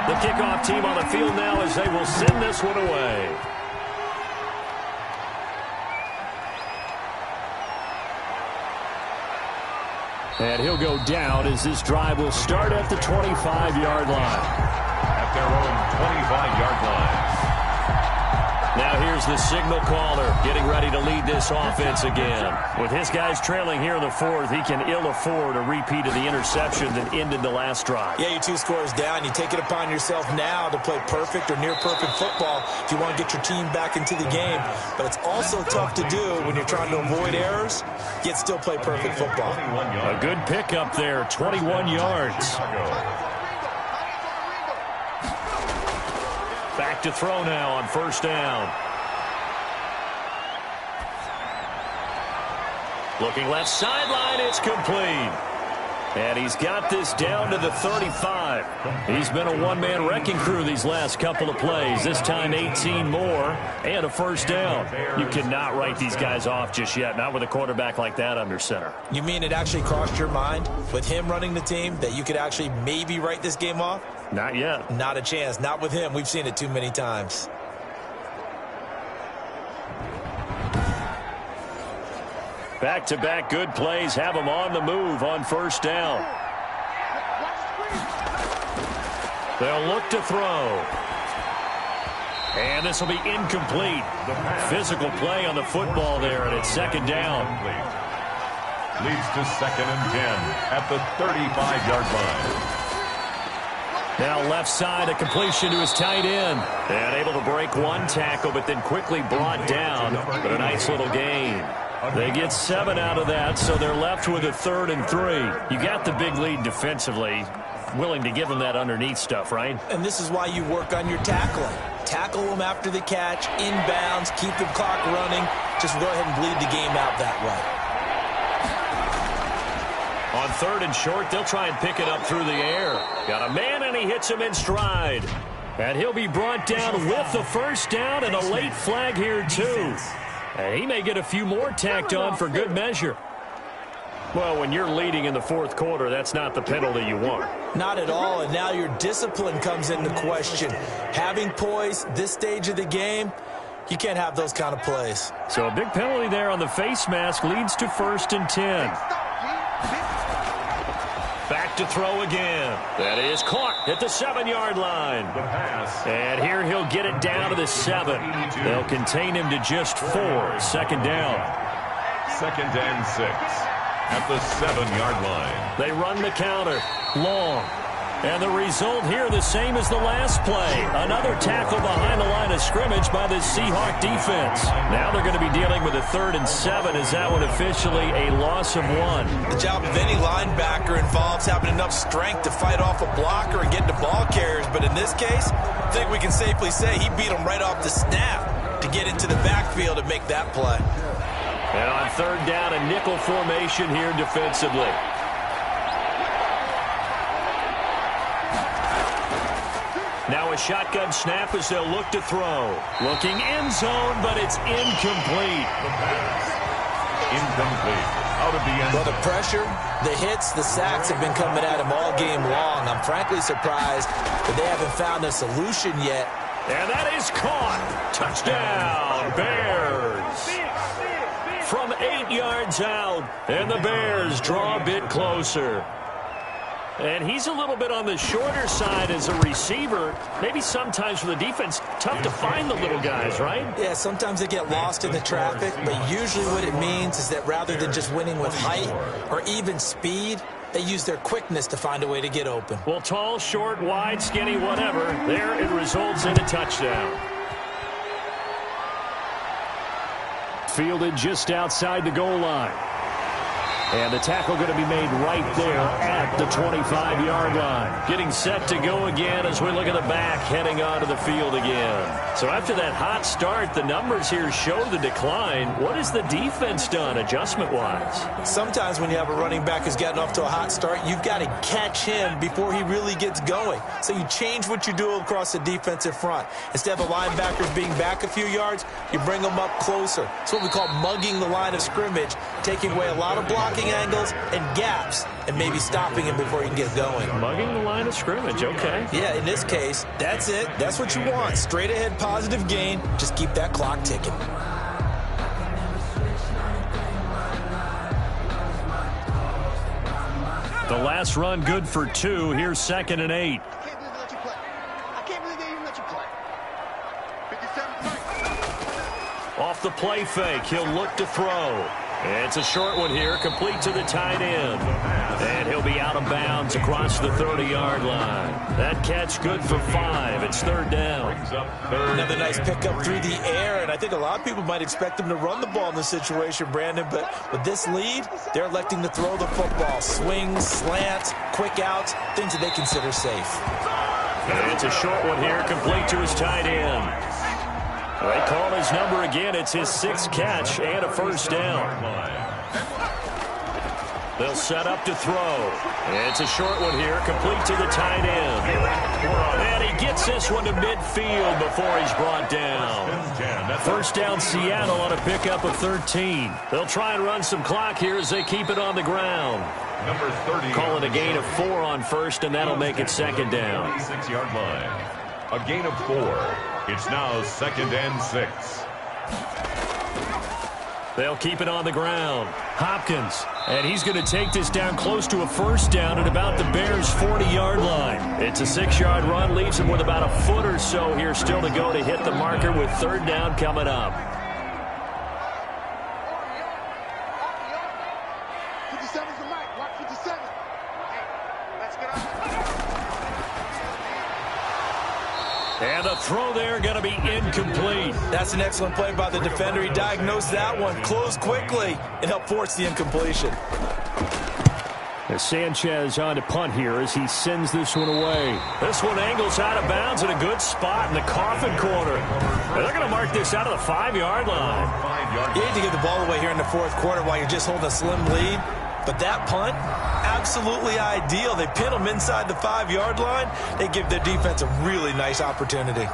The kickoff team on the field now as they will send this one away. And he'll go down as this drive will start at the 25-yard line. At their own 25-yard line. Now here's the signal caller getting ready to lead this offense again. With his guys trailing here in the 4th, he can ill afford a repeat of the interception that ended the last drive. Yeah, you're 2 scores down. You take it upon yourself now to play perfect or near perfect football if you want to get your team back into the game. But it's also tough to do when you're trying to avoid errors, yet still play perfect football. A good pickup there, 21 yards. Back to throw now on first down. Looking left sideline, it's complete. And he's got this down to the 35. He's been a one-man wrecking crew these last couple of plays. This time 18 more and a first down. You cannot write these guys off just yet, not with a quarterback like that under center. You mean it actually crossed your mind with him running the team that you could actually maybe write this game off? Not yet. Not a chance. Not with him. We've seen it too many times. Back-to-back good plays have him on the move on first down. They'll look to throw. And this will be incomplete. Physical play on the football there, and it's second down. Leads to 2nd and 10 at the 35-yard line. Now left side, a completion to his tight end. And able to break one tackle, but then quickly brought down. But a nice little gain. They get 7 out of that, so they're left with a 3rd and 3. You got the big lead defensively. Willing to give them that underneath stuff, right? And this is why you work on your tackling. Tackle them after the catch, inbounds, keep the clock running. Just go ahead and bleed the game out that way. On 3rd and short, they'll try and pick it up through the air. Got a man, and he hits him in stride. And he'll be brought down with the first down and a late flag here, too. And he may get a few more tacked on for good measure. Well, when you're leading in the 4th quarter, that's not the penalty you want. Not at all, and now your discipline comes into question. Having poise this stage of the game, you can't have those kind of plays. So a big penalty there on the face mask leads to 1st and 10. Back to throw again. That is caught at the 7-yard line. And here he'll get it down to the 7. They'll contain him to just 4. Second down. 2nd and 6 at the 7-yard line. They run the counter. Long. And the result here the same as the last play. Another tackle behind the line of scrimmage by the Seahawk defense. Now they're going to be dealing with a 3rd and 7 as that one officially a loss of 1. The job of any linebacker involves having enough strength to fight off a blocker and get to ball carriers. But in this case, I think we can safely say he beat him right off the snap to get into the backfield and make that play. And on 3rd down, a nickel formation here defensively. Now a shotgun snap as they'll look to throw. Looking end zone, but it's incomplete. Incomplete. Out of the end. Well, the pressure, the hits, the sacks have been coming at him all game long. I'm frankly surprised that they haven't found a solution yet. And that is caught. Touchdown, Bears. From 8 yards out, and the Bears draw a bit closer. And he's a little bit on the shorter side as a receiver. Maybe sometimes for the defense, tough to find the little guys, right? Yeah, sometimes they get lost in the traffic, but usually what it means is that rather than just winning with height or even speed, they use their quickness to find a way to get open. Well, tall, short, wide, skinny, whatever, there it results in a touchdown. Fielded just outside the goal line. And the tackle going to be made right there at the 25-yard line. Getting set to go again as we look at the back heading onto the field again. So after that hot start, the numbers here show the decline. What has the defense done adjustment-wise? Sometimes when you have a running back who's gotten off to a hot start, you've got to catch him before he really gets going. So you change what you do across the defensive front. Instead of the linebackers being back a few yards, you bring them up closer. It's what we call mugging the line of scrimmage, taking away a lot of blocking angles and gaps and maybe stopping him before he can get going. Mugging the line of scrimmage, okay. Yeah, in this case, that's it. That's what you want. Straight ahead, positive gain. Just keep that clock ticking. The last run good for 2. Here's 2nd and 8. Off the play fake, he'll look to throw. It's a short one here, complete to the tight end. And he'll be out of bounds across the 30-yard line. That catch good for 5. It's 3rd down. Another nice pickup through the air, and I think a lot of people might expect them to run the ball in this situation, Brandon, but with this lead, they're electing to throw the football. Swings, slants, quick outs, things that they consider safe. And it's a short one here, complete to his tight end. They call his number again. It's his 6th catch and a 1st down. They'll set up to throw. It's a short one here, complete to the tight end. And he gets this one to midfield before he's brought down. 1st down Seattle on a pickup of 13. They'll try and run some clock here as they keep it on the ground. Number 30. Call it a gain of 4 on 1st, and that'll make it 2nd down. 26-yard line. A gain of 4. It's now 2nd and 6. They'll keep it on the ground. Hopkins, and he's going to take this down close to a 1st down at about the Bears' 40-yard line. It's a 6-yard run, leaves him with about a foot or so here still to go to hit the marker with 3rd down coming up. 57's the mic. Watch 57. Let's get up. And the throw there going to be incomplete. That's an excellent play by the defender. He diagnosed that one, closed quickly, and helped force the incompletion. As Sanchez on to punt here as he sends this one away. This one angles out of bounds in a good spot in the coffin corner. And they're going to mark this out of the 5-yard line. You need to get the ball away here in the 4th quarter while you're just holding a slim lead. But that punt, absolutely ideal. They pin them inside the 5-yard line. They give their defense a really nice opportunity.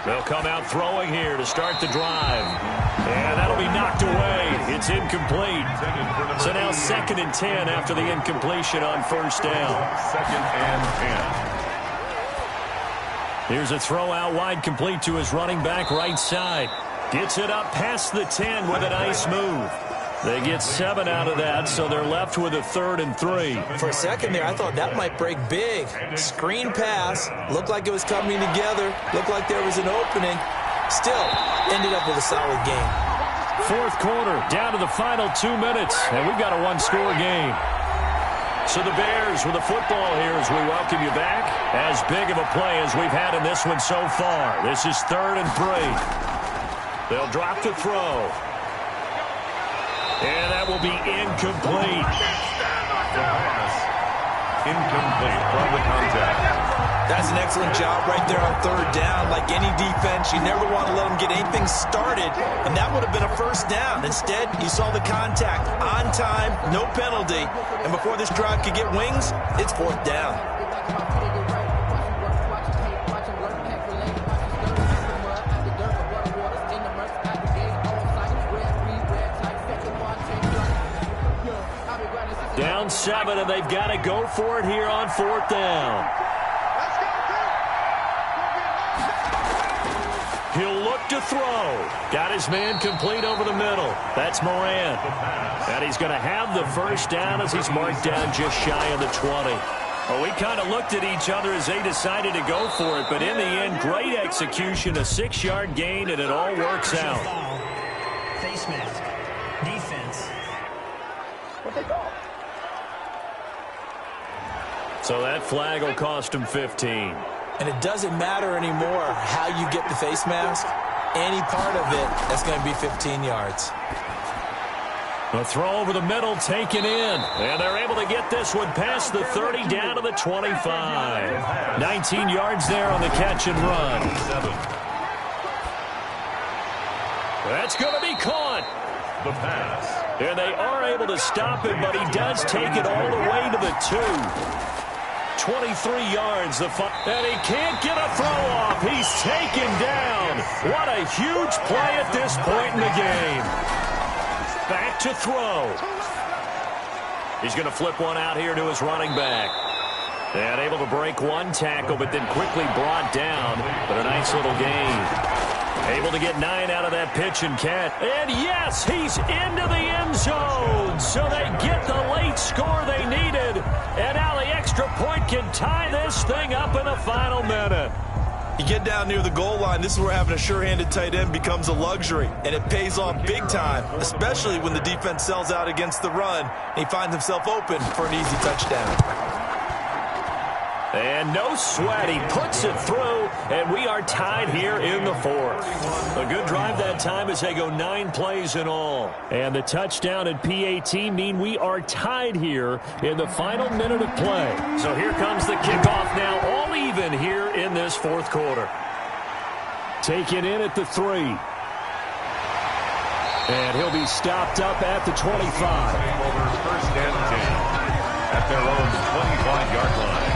They'll come out throwing here to start the drive. And that'll be knocked away. It's incomplete. So now 2nd and 10 after the incompletion on 1st down. 2nd and 10. Here's a throw out wide, complete to his running back right side. Gets it up past the 10 with a nice move. They get 7 out of that, so they're left with a 3rd and 3. For a second there, I thought that might break big. Screen pass. Looked like it was coming together. Looked like there was an opening. Still, ended up with a solid game. Fourth quarter, down to the final 2 minutes, and we've got a one-score game. So the Bears with the football here as we welcome you back. As big of a play as we've had in this one so far. This is 3rd and 3. They'll drop to throw. And that will be incomplete. Incomplete from the contact. That's an excellent job right there on 3rd down. Like any defense, you never want to let them get anything started, and that would have been a 1st down. Instead, you saw the contact on time, no penalty, and before this drive could get wings, it's 4th down. Down 7, and they've got to go for it here on 4th down. He'll look to throw. Got his man complete over the middle. That's Moran. And he's going to have the 1st down as he's marked down just shy of the 20. Well, we kind of looked at each other as they decided to go for it, but in the end, great execution, a 6-yard gain, and it all works out. Face mask. Defense. What they call? So that flag will cost him 15. And it doesn't matter anymore how you get the face mask. Any part of it, that's going to be 15 yards. The throw over the middle taken in. And they're able to get this one past the 30 down to the 25. 19 yards there on the catch and run. That's going to be caught. The pass. And they are able to stop him, but he does take it all the way to the 2. 23 yards, and he can't get a throw off. He's taken down. What a huge play at this point in the game. Back to throw. He's going to flip one out here to his running back. And able to break one tackle, but then quickly brought down. But a nice little gain. Able to get 9 out of that pitch and catch. And yes, he's into the end zone. So they get the late score they needed. And now the extra point can tie this thing up in the final minute. You get down near the goal line, this is where having a sure-handed tight end becomes a luxury. And it pays off big time, especially when the defense sells out against the run. And he finds himself open for an easy touchdown. And no sweat, he puts it through, and we are tied here in the 4th. A good drive that time as they go 9 plays in all. And the touchdown and PAT mean we are tied here in the final minute of play. So here comes the kickoff now, all even here in this 4th quarter. Taken in at the 3. And he'll be stopped up at the 25. 1st and 10 at their own 25-yard line.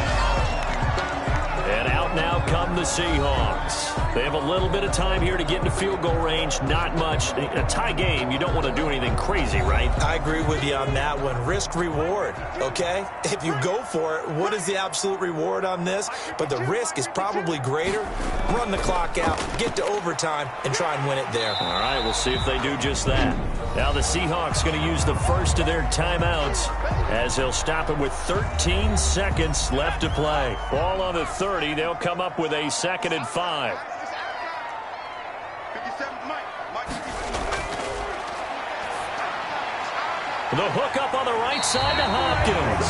And out now come the Seahawks. They have a little bit of time here to get into field goal range. Not much. A tie game, you don't want to do anything crazy, right? I agree with you on that one. Risk-reward, okay? If you go for it, what is the absolute reward on this? But the risk is probably greater. Run the clock out, get to overtime, and try and win it there. All right, we'll see if they do just that. Now the Seahawks going to use the first of their timeouts as they'll stop it with 13 seconds left to play. Ball on the 30. They'll come up with a 2nd and 5. The hook up on the right side to Hopkins.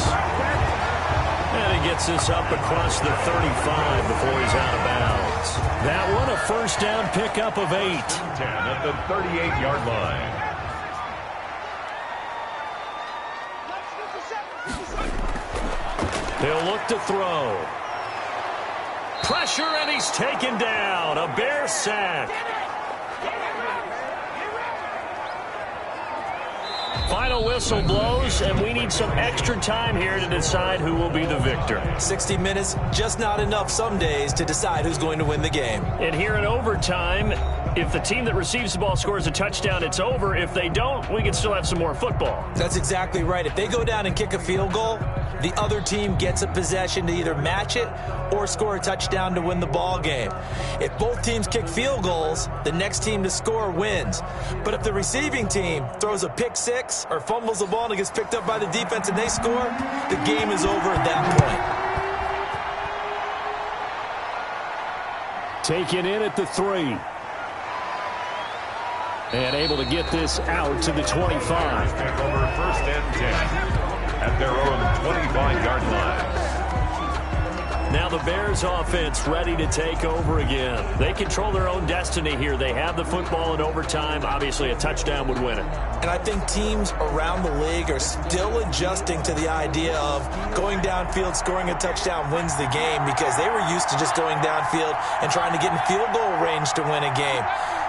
And he gets this up across the 35 before he's out of bounds. That one, a 1st down pickup of 8. 10 at the 38-yard line. He'll look to throw. Pressure, and he's taken down. A Bear sack. Final whistle blows, and we need some extra time here to decide who will be the victor. 60 minutes, just not enough some days to decide who's going to win the game. And here in overtime, if the team that receives the ball scores a touchdown, it's over. If they don't, we can still have some more football. That's exactly right. If they go down and kick a field goal, the other team gets a possession to either match it or score a touchdown to win the ball game. If both teams kick field goals, the next team to score wins. But if the receiving team throws a pick six or fumbles the ball and it gets picked up by the defense and they score, the game is over at that point. Taken in at the 3. And able to get this out to the 25. Take over 1st and 10 at their own 25-yard line. Now the Bears offense ready to take over again. They control their own destiny here. They have the football in overtime. Obviously, a touchdown would win it. And I think teams around the league are still adjusting to the idea of going downfield, scoring a touchdown wins the game, because they were used to just going downfield and trying to get in field goal range to win a game.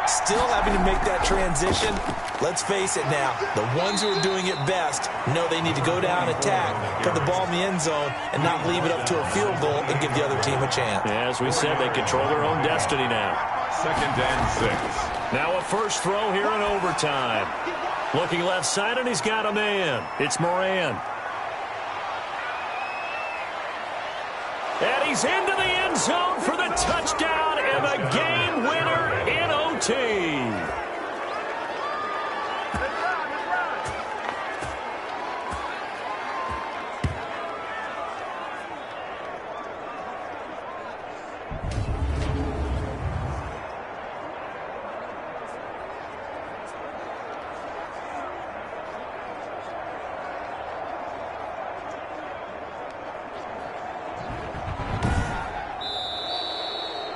Still having to make that transition. Let's face it now, the ones who are doing it best know they need to go down, attack, put the ball in the end zone, and not leave it up to a field goal and give the other team a chance. As we said, they control their own destiny now. 2nd and 6. Now a first throw here in overtime. Looking left side, and he's got a man. It's Moran. And he's into the end zone for the touchdown and the game winner in OT.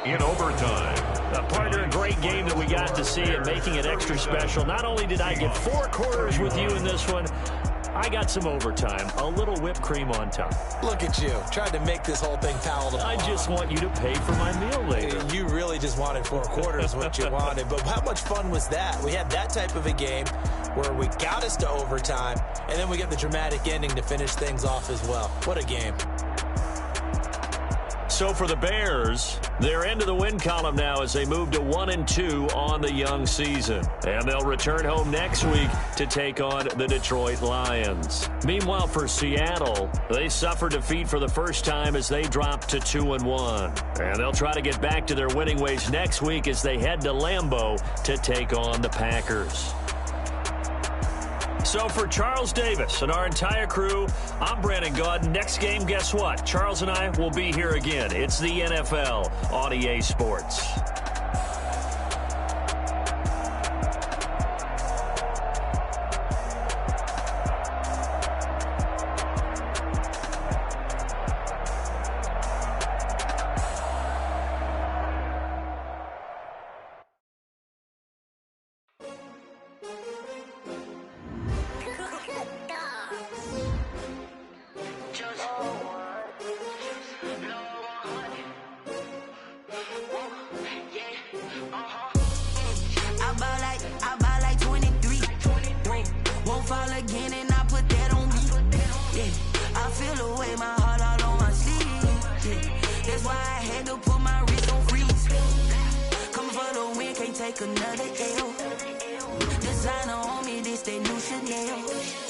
In overtime. Partner, a great game that we got to see and making it extra special. Not only did I get 4 quarters with you in this one, I got some overtime. A little whipped cream on top. Look at you, trying to make this whole thing palatable. I just want you to pay for my meal later. You really just wanted 4 quarters, what you wanted. But how much fun was that? We had that type of a game where we got us to overtime, and then we get the dramatic ending to finish things off as well. What a game. So for the Bears, they're into the win column now as they move to 1-2 on the young season. And they'll return home next week to take on the Detroit Lions. Meanwhile, for Seattle, they suffer defeat for the first time as they drop to 2-1. And they'll try to get back to their winning ways next week as they head to Lambeau to take on the Packers. So for Charles Davis and our entire crew, I'm Brandon Gaudin. Next game, guess what? Charles and I will be here again. It's the NFL on EA Sports. I buy like 23. Won't fall again and I put that on me. Yeah, I feel the way, my heart all on my sleeve. Yeah, that's why I had to put my wrist on freeze. Coming for the win, can't take another L. Designer on me, this that new Chanel.